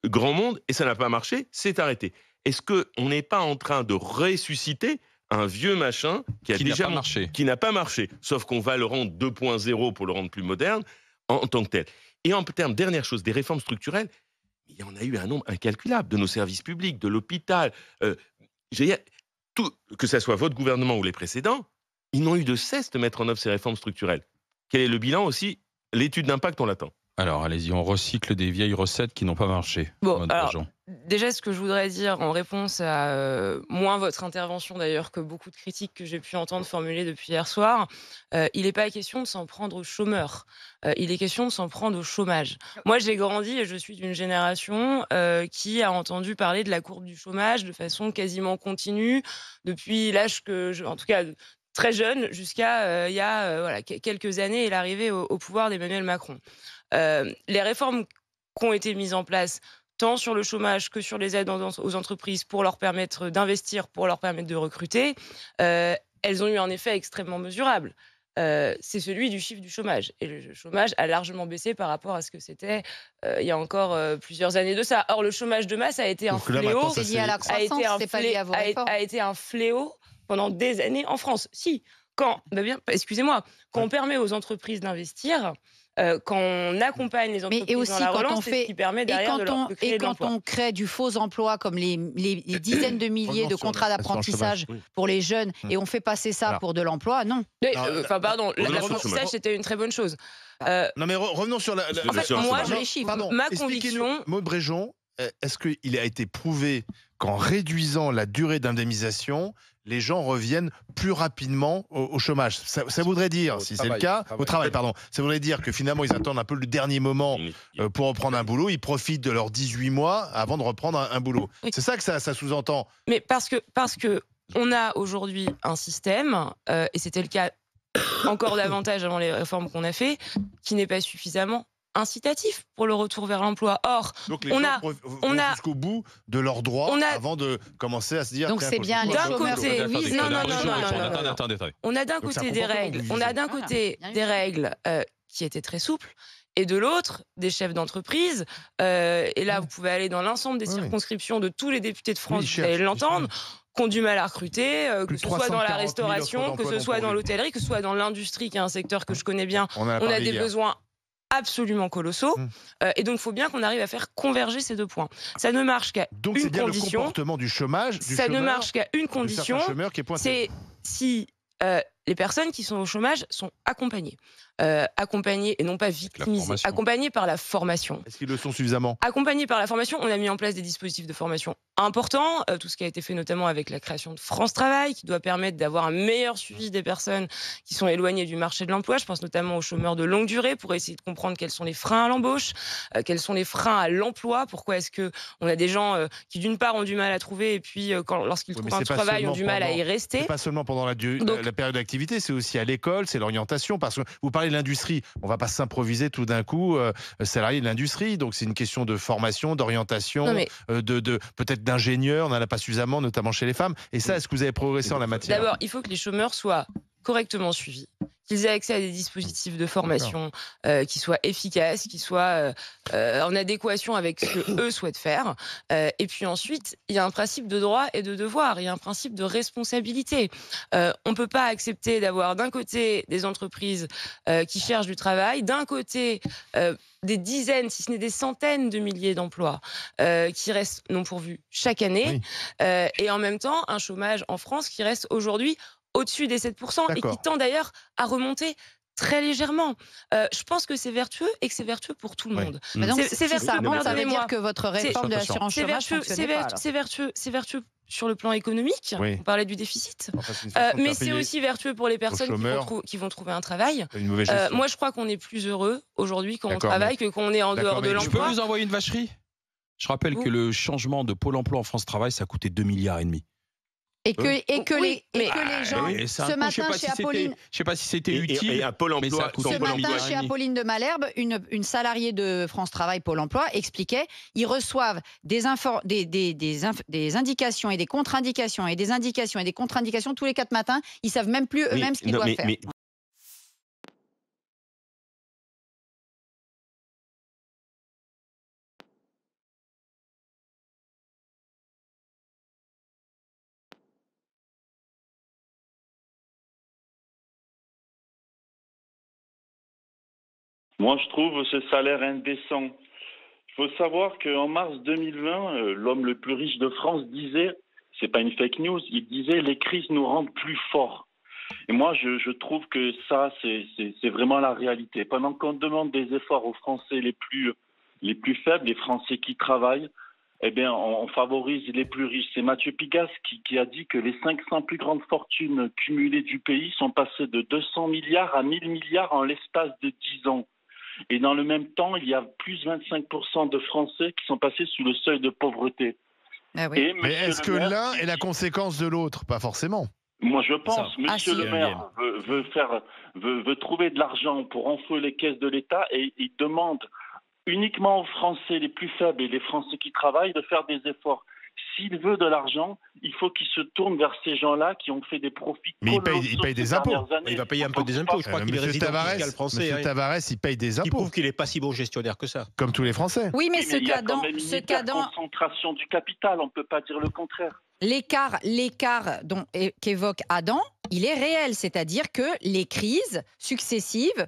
grand monde, et ça n'a pas marché, c'est arrêté. Est-ce qu'on n'est pas en train de ressusciter un vieux machin qui n'a pas marché, sauf qu'on va le rendre 2.0 pour le rendre plus moderne en tant que tel. Et en termes, dernière chose, des réformes structurelles, il y en a eu un nombre incalculable de nos services publics, de l'hôpital, que ce soit votre gouvernement ou les précédents, ils n'ont eu de cesse de mettre en œuvre ces réformes structurelles. Quel est le bilan aussi? L'étude d'impact, on l'attend. Alors, allez-y, on recycle des vieilles recettes qui n'ont pas marché. Bon, alors, déjà, ce que je voudrais dire en réponse à moins votre intervention d'ailleurs que beaucoup de critiques que j'ai pu entendre formuler depuis hier soir, il n'est pas question de s'en prendre aux chômeurs. Il est question de s'en prendre au chômage. Moi, j'ai grandi et je suis d'une génération qui a entendu parler de la courbe du chômage de façon quasiment continue depuis l'âge en tout cas, très jeune, jusqu'à il y a quelques années et l'arrivée au pouvoir d'Emmanuel Macron. Les réformes qui ont été mises en place, tant sur le chômage que sur les aides aux entreprises pour leur permettre d'investir, pour leur permettre de recruter, elles ont eu un effet extrêmement mesurable. C'est celui du chiffre du chômage. Et le chômage a largement baissé par rapport à ce que c'était il y a encore plusieurs années de ça. Or, le chômage de masse a été un fléau. C'est lié à la croissance, c'est pas lié à vos réformes. A été un fléau pendant des années en France. Si, quand on permet aux entreprises d'investir, quand on accompagne les entreprises dans la relance, c'est ce qui permet derrière de créer de l'emploi. Et quand on crée du faux emploi, comme les dizaines de milliers de contrats d'apprentissage pour les jeunes, et on fait passer ça pour de l'emploi, non. L'apprentissage, c'était une très bonne chose. Non, mais revenons sur la... En fait, moi, j'ai les chiffres. Ma conviction... Maud Bréjon, est-ce qu'il a été prouvé qu'en réduisant la durée d'indemnisation, les gens reviennent plus rapidement au chômage? Ça voudrait dire, si c'est le cas, au travail, pardon, ça voudrait dire que finalement, ils attendent un peu le dernier moment pour reprendre un boulot, ils profitent de leurs 18 mois avant de reprendre un boulot. C'est ça que ça sous-entend. Mais parce que on a aujourd'hui un système, et c'était le cas encore davantage avant les réformes qu'on a fait, qui n'est pas suffisamment incitatif pour le retour vers l'emploi. Or, donc les gens vont jusqu'au bout de leurs droits avant de commencer à se dire... Donc c'est bien d'un côté... Attendez. On a d'un côté des règles, des règles qui étaient très souples, et de l'autre, des chefs d'entreprise. Et là, vous pouvez aller dans l'ensemble des circonscriptions de tous les députés de France, vous allez l'entendre, qui ont du mal à recruter, que ce soit dans la restauration, que ce soit dans l'hôtellerie, que ce soit dans l'industrie, qui est un secteur que je connais bien. On a des besoins absolument colossaux. Et donc, il faut bien qu'on arrive à faire converger ces deux points. Ça ne marche qu'à une condition. Donc, c'est bien le comportement du chômage. Ça ne marche qu'à une condition. C'est si les personnes qui sont au chômage sont accompagnées. accompagnés et non pas victimisés, accompagnés par la formation. Est-ce qu'ils le sont suffisamment? Accompagnés par la formation, on a mis en place des dispositifs de formation importants, tout ce qui a été fait notamment avec la création de France Travail, qui doit permettre d'avoir un meilleur suivi des personnes qui sont éloignées du marché de l'emploi. Je pense notamment aux chômeurs de longue durée pour essayer de comprendre quels sont les freins à l'embauche, quels sont les freins à l'emploi, pourquoi est-ce qu'on a des gens qui d'une part ont du mal à trouver et puis lorsqu'ils trouvent un travail ont du mal à y rester. C'est pas seulement pendant la période d'activité, c'est aussi à l'école, c'est l'orientation, parce que vous parlez de l'industrie, on va pas s'improviser tout d'un coup salarié de l'industrie, donc c'est une question de formation, d'orientation, de peut-être d'ingénieur, on n'en a pas suffisamment, notamment chez les femmes. Et ça, est-ce que vous avez progressé en la matière? D'abord, il faut que les chômeurs soient correctement suivis, qu'ils aient accès à des dispositifs de formation qui soient efficaces, qui soient en adéquation avec ce qu'eux souhaitent faire. Et puis ensuite, il y a un principe de droit et de devoir, il y a un principe de responsabilité. On ne peut pas accepter d'avoir d'un côté des entreprises qui cherchent du travail, d'un côté des dizaines, si ce n'est des centaines de milliers d'emplois qui restent non pourvus chaque année, et en même temps un chômage en France qui reste aujourd'hui au-dessus des 7% et qui tend d'ailleurs à remonter très légèrement. Je pense que c'est vertueux et que c'est vertueux pour tout le monde. C'est vertueux. Ça veut dire que votre réforme de l'assurance chômage c'est vertueux sur le plan économique. On parlait du déficit. Mais c'est aussi vertueux pour les personnes qui vont trouver un travail. Moi, je crois qu'on est plus heureux aujourd'hui quand on travaille que quand on est en dehors de l'emploi. Je peux vous envoyer une vacherie? Je rappelle que le changement de Pôle emploi en France Travail, ça a coûté 2,5 milliards. Et que les gens, ce matin chez Apolline... Je ne sais pas si c'était utile, et un Pôle emploi, ce matin chez Apolline de Malherbe, une salariée de France Travail Pôle emploi expliquait, ils reçoivent des indications et des contre-indications et des indications et des contre-indications tous les 4 matins, ils ne savent même plus eux-mêmes ce qu'ils doivent faire. Moi, je trouve ce salaire indécent. Il faut savoir qu'en mars 2020, l'homme le plus riche de France disait, c'est pas une fake news, il disait les crises nous rendent plus forts. Et moi, je trouve que ça, c'est vraiment la réalité. Pendant qu'on demande des efforts aux Français les plus faibles, les Français qui travaillent, eh bien, on favorise les plus riches. C'est Mathieu Pigasse qui a dit que les 500 plus grandes fortunes cumulées du pays sont passées de 200 milliards à 1000 milliards en l'espace de 10 ans. Et dans le même temps, il y a plus 25% de Français qui sont passés sous le seuil de pauvreté. Ah oui. Mais est-ce que l'un est la conséquence de l'autre? Pas forcément. Moi, je pense. Monsieur le maire veut trouver de l'argent pour enflouer les caisses de l'État et il demande uniquement aux Français les plus faibles et les Français qui travaillent de faire des efforts. S'il veut de l'argent, il faut qu'il se tourne vers ces gens-là qui ont fait des profits. Mais il paye des impôts. Il va payer un peu des impôts. Je crois qu'il est résident fiscal français. Monsieur Tavares, il paye des impôts. Il prouve qu'il n'est pas si bon gestionnaire que ça. Comme tous les Français. Oui, mais il y a quand même une concentration du capital. On ne peut pas dire le contraire. L'écart qu'évoque Adam, il est réel. C'est-à-dire que les crises successives,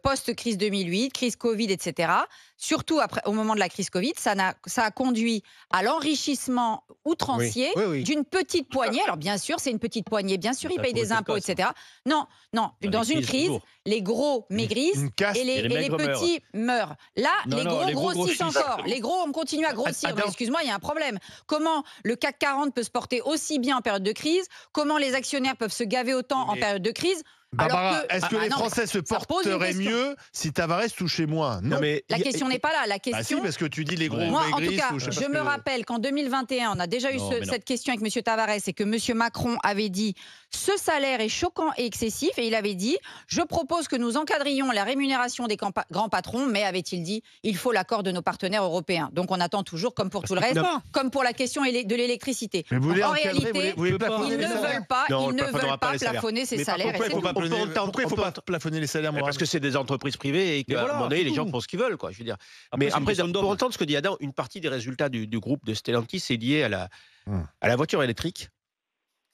post-crise 2008, crise Covid, etc., surtout au moment de la crise Covid, ça a conduit à l'enrichissement outrancier d'une petite poignée. Alors bien sûr, c'est une petite poignée, bien sûr, ils payent des impôts, etc. Non, dans une crise, les gros maigrissent et les petits meurent. Là, les gros grossissent encore. Les gros, on continue à grossir. Excuse-moi, il y a un problème. Comment le CAC 40 peut se porter aussi bien en période de crise? Comment les actionnaires peuvent se gaver autant en période de crise? Barbara, est-ce que les Français se porteraient mieux si Tavares touchait moins? Non, mais la question n'est pas là. La question. Si, parce que tu dis les gros Moi, en tout cas, je me rappelle qu'en 2021, on a déjà eu cette question avec M. Tavares et que M. Macron avait dit ce salaire est choquant et excessif, et il avait dit je propose que nous encadrions la rémunération des grands patrons, mais avait-il dit il faut l'accord de nos partenaires européens. Donc on attend toujours, comme pour tout le reste, comme pour la question de l'électricité. En réalité, ils ne veulent pas plafonner ces salaires. Pourquoi il ne faut pas plafonner les salaires? Parce que c'est des entreprises privées et qu'à un moment donné, les gens font ce qu'ils veulent. Je veux dire. Mais après, pour entendre ce que dit Adam, une partie des résultats du groupe de Stellantis c'est lié à la voiture électrique.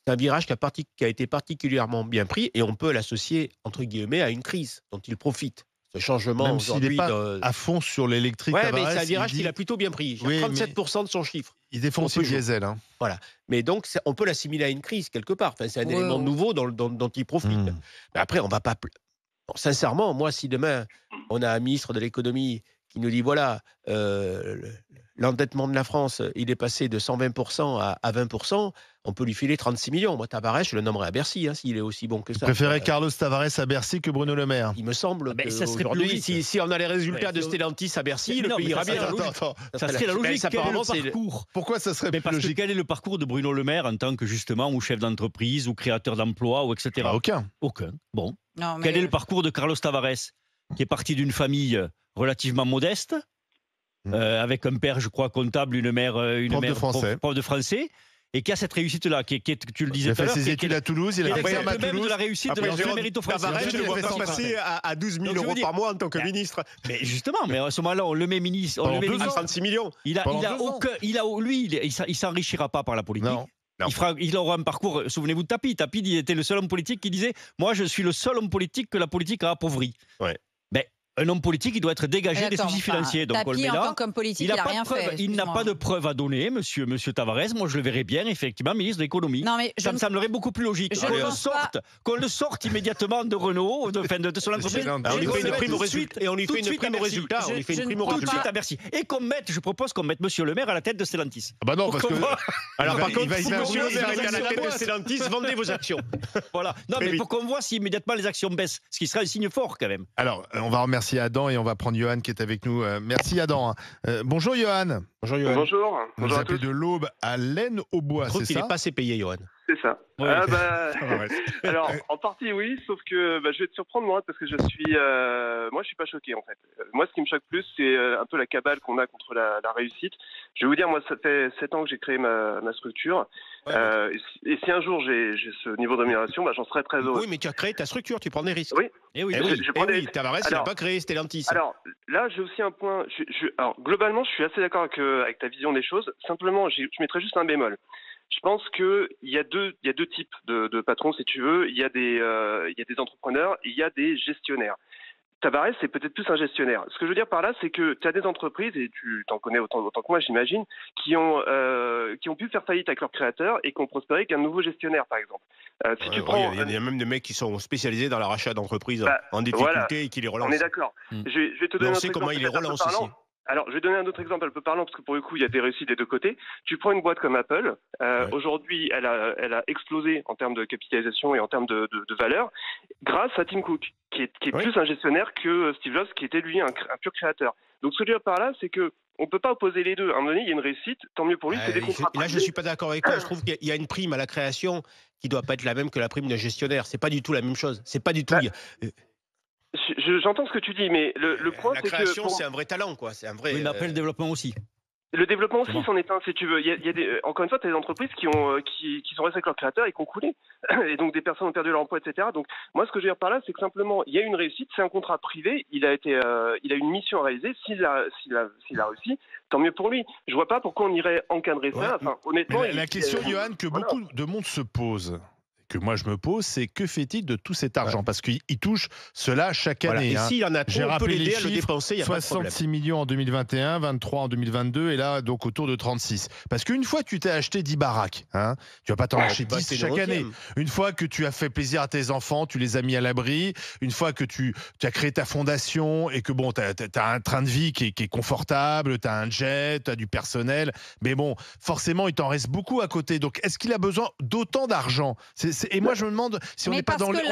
C'est un virage qui a été particulièrement bien pris et on peut l'associer, entre guillemets, à une crise dont il profite. Ce changement même s'il n'est pas à fond sur l'électrique. Oui, mais c'est un virage qu'il a plutôt bien pris. 37% de son chiffre. Il défend aussi le diesel. Voilà. Mais donc, on peut l'assimiler à une crise quelque part. Enfin, c'est un élément nouveau dont il profite. Mais après, on ne va pas Bon, sincèrement, moi, si demain, on a un ministre de l'économie qui nous dit, voilà, l'endettement de la France, il est passé de 120% à 20%, on peut lui filer 36 millions. Moi, Tavares, je le nommerai à Bercy, s'il est aussi bon que ça. Vous préférez Carlos Tavares à Bercy que Bruno Le Maire? Il me semble qu'aujourd'hui, si on a les résultats de Stellantis à Bercy, le pays ira bien. Ça serait la logique. Quel est le parcours? Pourquoi ça serait parce logique? Quel est le parcours de Bruno Le Maire en tant que, justement, ou chef d'entreprise, ou créateur d'emplois, ou etc. Aucun. Bon. Quel est le parcours de Carlos Tavares, qui est parti d'une famille relativement modeste, avec un père, je crois, comptable, une mère prof de français, et qui a cette réussite-là, qui tu le disais tout à l'heure. Il a fait ses études à Toulouse, il a fait ferme à Toulouse. De la réussite de la méritocratie. Tavares, je ne le vois pas passer à 12 000 euros par mois en tant que ministre. Mais justement, mais à ce moment-là, on le met ministre. On le met à 36 millions. Lui, il s'enrichira pas par la politique. Non. Il aura un parcours. Souvenez-vous de Tapi. Tapi, il était le seul homme politique qui disait: moi, je suis le seul homme politique que la politique a appauvri. Ouais. Un homme politique, il doit être dégagé des soucis financiers. Donc on le met là. Il n'a pas de preuve à donner, monsieur Tavares. Moi, je le verrais bien, effectivement, ministre de l'économie. Ça me semblerait beaucoup plus logique. Qu'on le sorte immédiatement de Renault, de son entreprise. On lui fait une prime au résultat. Et on lui fait une prime au résultat. On lui fait une prime au résultat à Bercy. Et je propose qu'on mette monsieur Le Maire à la tête de Stellantis. Bah non, parce que. Alors par contre, si monsieur Le Maire est à la tête de Stellantis, vendez vos actions. Voilà. Non, mais pour qu'on voit si immédiatement les actions baissent, ce qui sera un signe fort quand même. Alors, on va remercier Adam et on va prendre Johan qui est avec nous. Merci Adam. Bonjour Johan. Bonjour Johan. Bonjour. Vous appelez de l'Aube à l'Aisne-aux-Bois, c'est ça? Il n'est pas assez payé, Johan. C'est ça. Ouais. Alors, en partie oui, sauf que je vais te surprendre moi parce que je suis pas choqué en fait. Moi, ce qui me choque plus, c'est un peu la cabale qu'on a contre la réussite. Je vais vous dire, moi, ça fait 7 ans que j'ai créé ma structure. Et si un jour j'ai ce niveau de rémunération, j'en serais très heureux. Oui, mais tu as créé ta structure, tu prends des risques. Oui. Je prends des risques. Tavares, il n'a pas créé Stellantis. Alors là, j'ai aussi un point. Alors, globalement, je suis assez d'accord avec ta vision des choses. Simplement, je mettrais juste un bémol. Je pense qu'il y a deux types de patrons, si tu veux. Il y a des entrepreneurs et il y a des gestionnaires. Tavares, c'est peut-être plus un gestionnaire. Ce que je veux dire par là, c'est que tu as des entreprises, et tu t'en connais autant que moi, j'imagine, qui ont pu faire faillite avec leurs créateurs et qui ont prospéré qu'un nouveau gestionnaire, par exemple. Il y a même des mecs qui sont spécialisés dans la rachat d'entreprises en difficulté et qui les relancent. On est d'accord. Je vais te donner on sait comment ils les relancent aussi. Alors, je vais donner un autre exemple un peu parlant, parce que pour le coup, il y a des réussites des deux côtés. Tu prends une boîte comme Apple. Aujourd'hui, elle a explosé en termes de capitalisation et en termes de valeur grâce à Tim Cook, qui est plus un gestionnaire que Steve Jobs, qui était lui un pur créateur. Donc, ce que je veux dire par là, c'est que on peut pas opposer les deux. À un moment donné, il y a une réussite, tant mieux pour lui, c'est des contrats. Là, je suis pas d'accord avec toi. Je trouve qu'il y a une prime à la création qui doit pas être la même que la prime d'un gestionnaire. C'est pas du tout la même chose. C'est pas du tout. J'entends ce que tu dis, mais le point, c'est que... La création, c'est un vrai talent, quoi. C'est un vrai... Oui, mais après, le développement aussi. Le développement aussi, c'en est un, si tu veux. Encore une fois, tu as des entreprises qui sont restées avec leurs créateurs et qui ont coulé. Et donc, des personnes ont perdu leur emploi, etc. Donc, moi, ce que je veux dire par là, c'est que simplement, il y a une réussite, c'est un contrat privé, il a une mission à réaliser. S'il a réussi, tant mieux pour lui. Je vois pas pourquoi on irait encadrer ça. Enfin, honnêtement... La question, Johan, que beaucoup de monde se pose... que moi je me pose, c'est que fait-il de tout cet argent? Parce qu'il touche cela chaque année. Et s'il en a trop, on peut l'aider à le dépenser, il n'y a pas de problème. 66 millions en 2021, 23 en 2022, et là, donc autour de 36. Parce qu'une fois que tu t'es acheté 10 baraques, tu vas pas t'en acheter 10 chaque année. Une fois que tu as fait plaisir à tes enfants, tu les as mis à l'abri, une fois que tu as créé ta fondation, et que bon, tu as un train de vie qui est confortable, tu as un jet, tu as du personnel, mais bon, forcément, il t'en reste beaucoup à côté. Donc, est-ce qu'il a besoin d'autant d'argent? Et moi, je me demande si on n'est pas dans l'ego.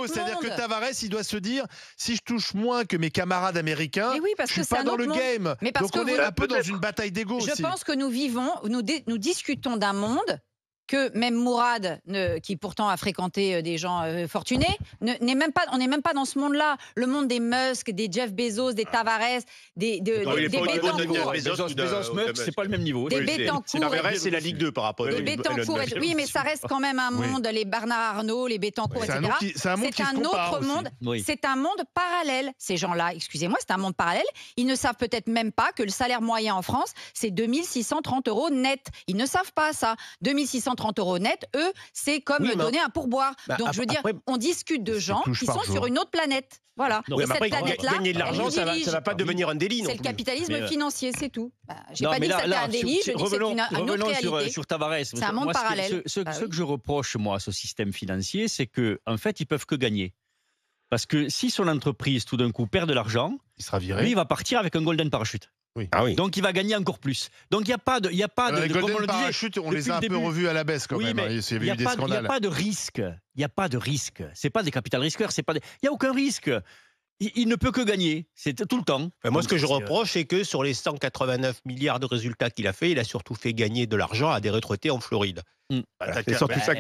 C'est-à-dire que Tavares, il doit se dire, si je touche moins que mes camarades américains, je ne suis pas dans le game. Donc on est un peu dans une bataille d'ego aussi. Je pense que nous discutons d'un monde que même Mourad, qui pourtant a fréquenté des gens fortunés, on n'est même pas dans ce monde-là. Le monde des Musk, des Jeff Bezos, des Tavares, des Bettencourt. C'est pas le même niveau. Des Bettencourt. Tavares, c'est la Ligue 2 par rapport à oui, mais ça reste quand même un monde, les Bernard Arnault, les Bettencourt, etc. C'est un autre monde. C'est un monde parallèle. Ces gens-là, excusez-moi, c'est un monde parallèle. Ils ne savent peut-être même pas que le salaire moyen en France, c'est 2 630 € net. Ils ne savent pas ça. 2 630 230 € net, eux, c'est comme donner un pourboire. Donc, je veux dire, on discute de gens qui sont sur une autre planète. Voilà. Et cette planète-là, gagner de l'argent, ça va pas devenir un délit. C'est le capitalisme financier, c'est tout. Je n'ai pas dit que c'était un délit, je dis que c'est une autre réalité. Sur Tavares. C'est un monde parallèle. Ce que je reproche, moi, à ce système financier, c'est qu'en fait, ils peuvent que gagner. Parce que si son entreprise, tout d'un coup, perd de l'argent, il sera viré. Lui, il va partir avec un golden parachute. Oui. Donc il va gagner encore plus. Donc il n'y a pas de, les golden parachute, on les a un peu revus à la baisse quand même. Il y a eu des scandales. Il n'y a pas de risque. Il n'y a pas de risque. C'est pas des capital risqueurs. Il n'y a aucun risque. Il ne peut que gagner, c'est tout le temps. Moi, ce que je reproche, c'est que sur les 189 milliards de résultats qu'il a fait, il a surtout fait gagner de l'argent à des retraités en Floride. C'est surtout ça.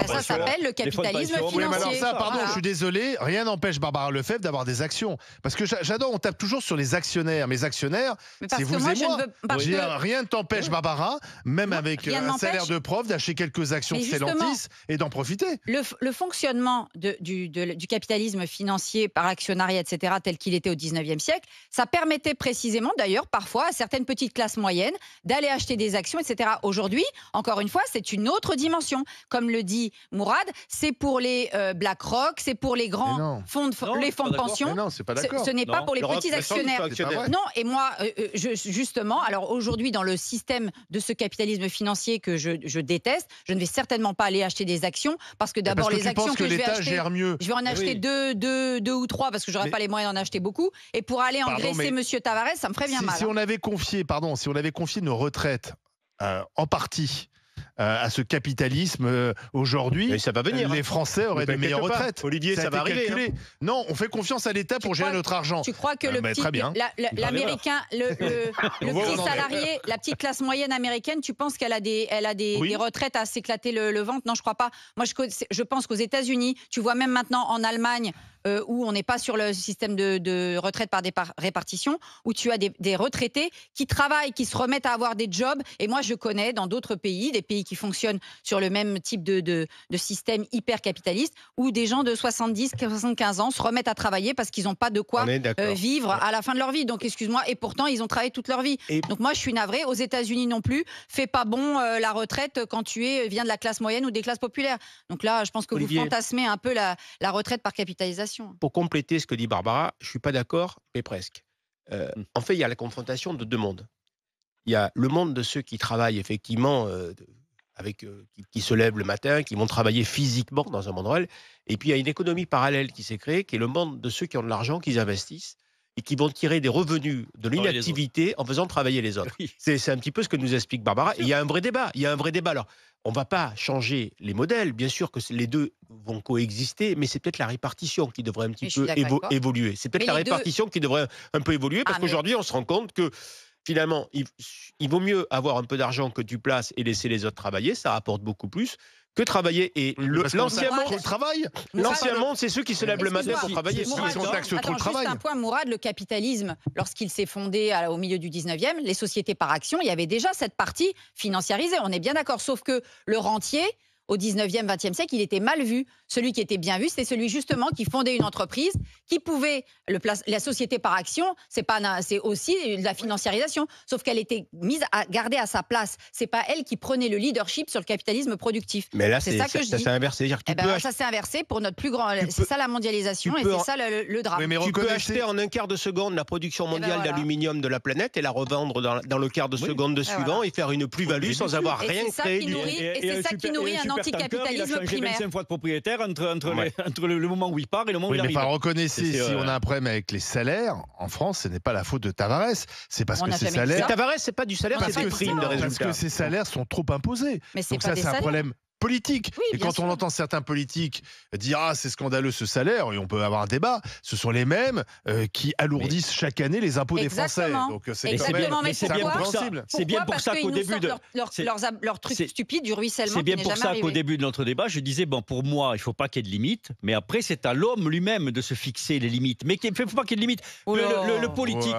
Ça s'appelle le capitalisme financier. Alors ça, pardon, je suis désolé, rien n'empêche Barbara Lefebvre d'avoir des actions. Parce que j'adore, on tape toujours sur les actionnaires. Mes actionnaires, c'est vous et moi. Rien ne t'empêche, Barbara, même avec un salaire de prof, d'acheter quelques actions de Stellantis et d'en profiter. Le fonctionnement du capitalisme financier par actionnariat, etc., tel qu'il était au 19e siècle, ça permettait précisément, d'ailleurs, parfois, à certaines petites classes moyennes, d'aller acheter des actions, etc. Aujourd'hui, encore une fois, c'est une autre dimension. Comme le dit Mourad, c'est pour les BlackRock, c'est pour les grands fonds de pension. Non, c'est pas d'accord. Ce n'est pas pour les petits actionnaires. Non, et moi, justement, alors aujourd'hui, dans le système de ce capitalisme financier que je déteste, je ne vais certainement pas aller acheter des actions parce que d'abord les actions que je vais acheter, je vais en acheter deux ou trois parce que j'aurais pas les moyens d'en acheter beaucoup. Et pour aller engraisser Monsieur Tavares, ça me ferait bien mal. Si on avait confié nos retraites en partie à ce capitalisme aujourd'hui, ça va venir, les Français auraient de meilleures retraites. Olivier, ça va arriver. Non, on fait confiance à l'État pour gérer notre argent. Tu crois que l'Américain, le petit salarié, la petite classe moyenne américaine, tu penses qu'elle a des retraites à s'éclater le ventre? Non, je crois pas. Moi, je pense qu'aux États-Unis, tu vois même maintenant en Allemagne, où on n'est pas sur le système de retraite par répartition, où tu as des retraités qui travaillent, qui se remettent à avoir des jobs. Et moi, je connais dans d'autres pays, des pays qui fonctionnent sur le même type de système hyper capitaliste, où des gens de 70, 75 ans se remettent à travailler parce qu'ils n'ont pas de quoi vivre à la fin de leur vie. Donc, excuse-moi, et pourtant, ils ont travaillé toute leur vie. Donc, moi, je suis navrée. Aux États-Unis non plus, fais pas bon la retraite quand tu viens de la classe moyenne ou des classes populaires. Donc là, je pense que Olivier, vous fantasmez un peu la retraite par capitalisation. Pour compléter ce que dit Barbara, je ne suis pas d'accord, mais presque. En fait, il y a la confrontation de deux mondes. Il y a le monde de ceux qui travaillent effectivement, qui se lèvent le matin, qui vont travailler physiquement dans un monde réel. Et puis, il y a une économie parallèle qui s'est créée, qui est le monde de ceux qui ont de l'argent, qui investissent et qui vont tirer des revenus de l'inactivité en faisant travailler les autres. Oui. C'est un petit peu ce que nous explique Barbara. Et il y a un vrai débat. Alors, on ne va pas changer les modèles. Bien sûr que les deux vont coexister, mais c'est peut-être la répartition qui devrait un petit peu évoluer. C'est peut-être la répartition qui devrait un peu évoluer, parce qu'aujourd'hui, on se rend compte que finalement, il vaut mieux avoir un peu d'argent que tu places et laisser les autres travailler. Ça rapporte beaucoup plus que travailler. Et l'ancien monde, c'est ceux qui se lèvent le matin pour travailler. Juste un point, Mourad, le capitalisme, lorsqu'il s'est fondé au milieu du 19e, les sociétés par action, il y avait déjà cette partie financiarisée. On est bien d'accord, sauf que le rentier, au 19e, 20e siècle, il était mal vu. Celui qui était bien vu, c'est celui justement qui fondait une entreprise, qui pouvait... La société par action, c'est aussi de la financiarisation, sauf qu'elle était mise à garder à sa place. C'est pas elle qui prenait le leadership sur le capitalisme productif. Mais là, c'est ça que je dis. Ça s'est inversé. Ça s'est inversé pour notre plus grand... C'est ça la mondialisation et c'est ça le drame. Oui, tu peux acheter en un quart de seconde la production mondiale d'aluminium de la planète et la revendre dans le quart de seconde suivant et faire une plus-value sans avoir rien créé. Et c'est ça qui nourrit un anticapitalisme primaire. 25 fois de propriétaire entre le moment où il part et le moment où il arrive. Mais reconnaissez, si on a un problème avec les salaires, en France, ce n'est pas la faute de Tavares. C'est parce que ces salaires... Tavares, c'est pas du salaire, c'est des primes de résultats. Parce que ces salaires sont trop imposés. Donc ça, c'est un problème politique. Et quand on entend certains politiques dire c'est scandaleux ce salaire, et on peut avoir un débat, ce sont les mêmes qui alourdissent chaque année les impôts des Français. Donc c'est incompréhensible. C'est bien pour ça qu'au début de leur truc stupide du ruissellement. C'est bien pour ça qu'au début de notre débat, je disais pour moi, il faut pas qu'il y ait de limites, mais après c'est à l'homme lui-même de se fixer les limites. Mais il faut pas qu'il y ait de limites. Le politique,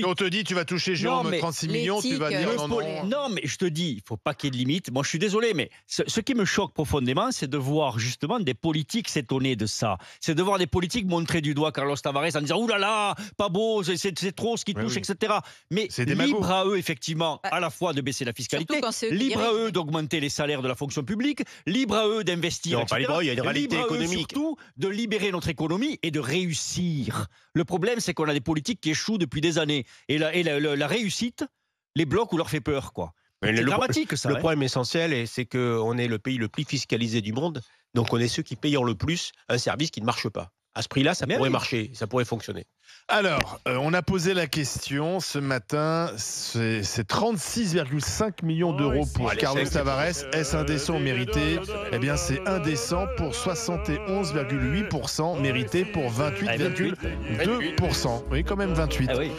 on te dit tu vas toucher Jérôme 36 millions, tu vas dire non. Non, mais je te dis, il faut pas qu'il y ait de limites. Moi, je suis désolé, mais ce qui me choque profondément, c'est de voir justement des politiques s'étonner de ça. C'est de voir des politiques montrer du doigt Carlos Tavares en disant « Ouh là là, pas beau, c'est trop ce qui touche, etc. » Mais libre à eux, effectivement, à la fois de baisser la fiscalité, libre à eux d'augmenter les salaires de la fonction publique, libre à eux d'investir, etc. Libre, il y a une réalité économique. Surtout de libérer notre économie et de réussir. Le problème, c'est qu'on a des politiques qui échouent depuis des années. Et la réussite les bloque ou leur fait peur, quoi. C'est dramatique, ça. Le problème essentiel, c'est qu'on est le pays le plus fiscalisé du monde, donc on est ceux qui payent le plus un service qui ne marche pas. À ce prix-là, ça pourrait marcher, ça pourrait fonctionner. Alors, on a posé la question ce matin, c'est 36,5 millions d'euros pour Carlos Tavares. Est-ce indécent mérité? Eh bien, c'est indécent pour 71,8%, mérité pour 28,2%. Oui, quand même 28%.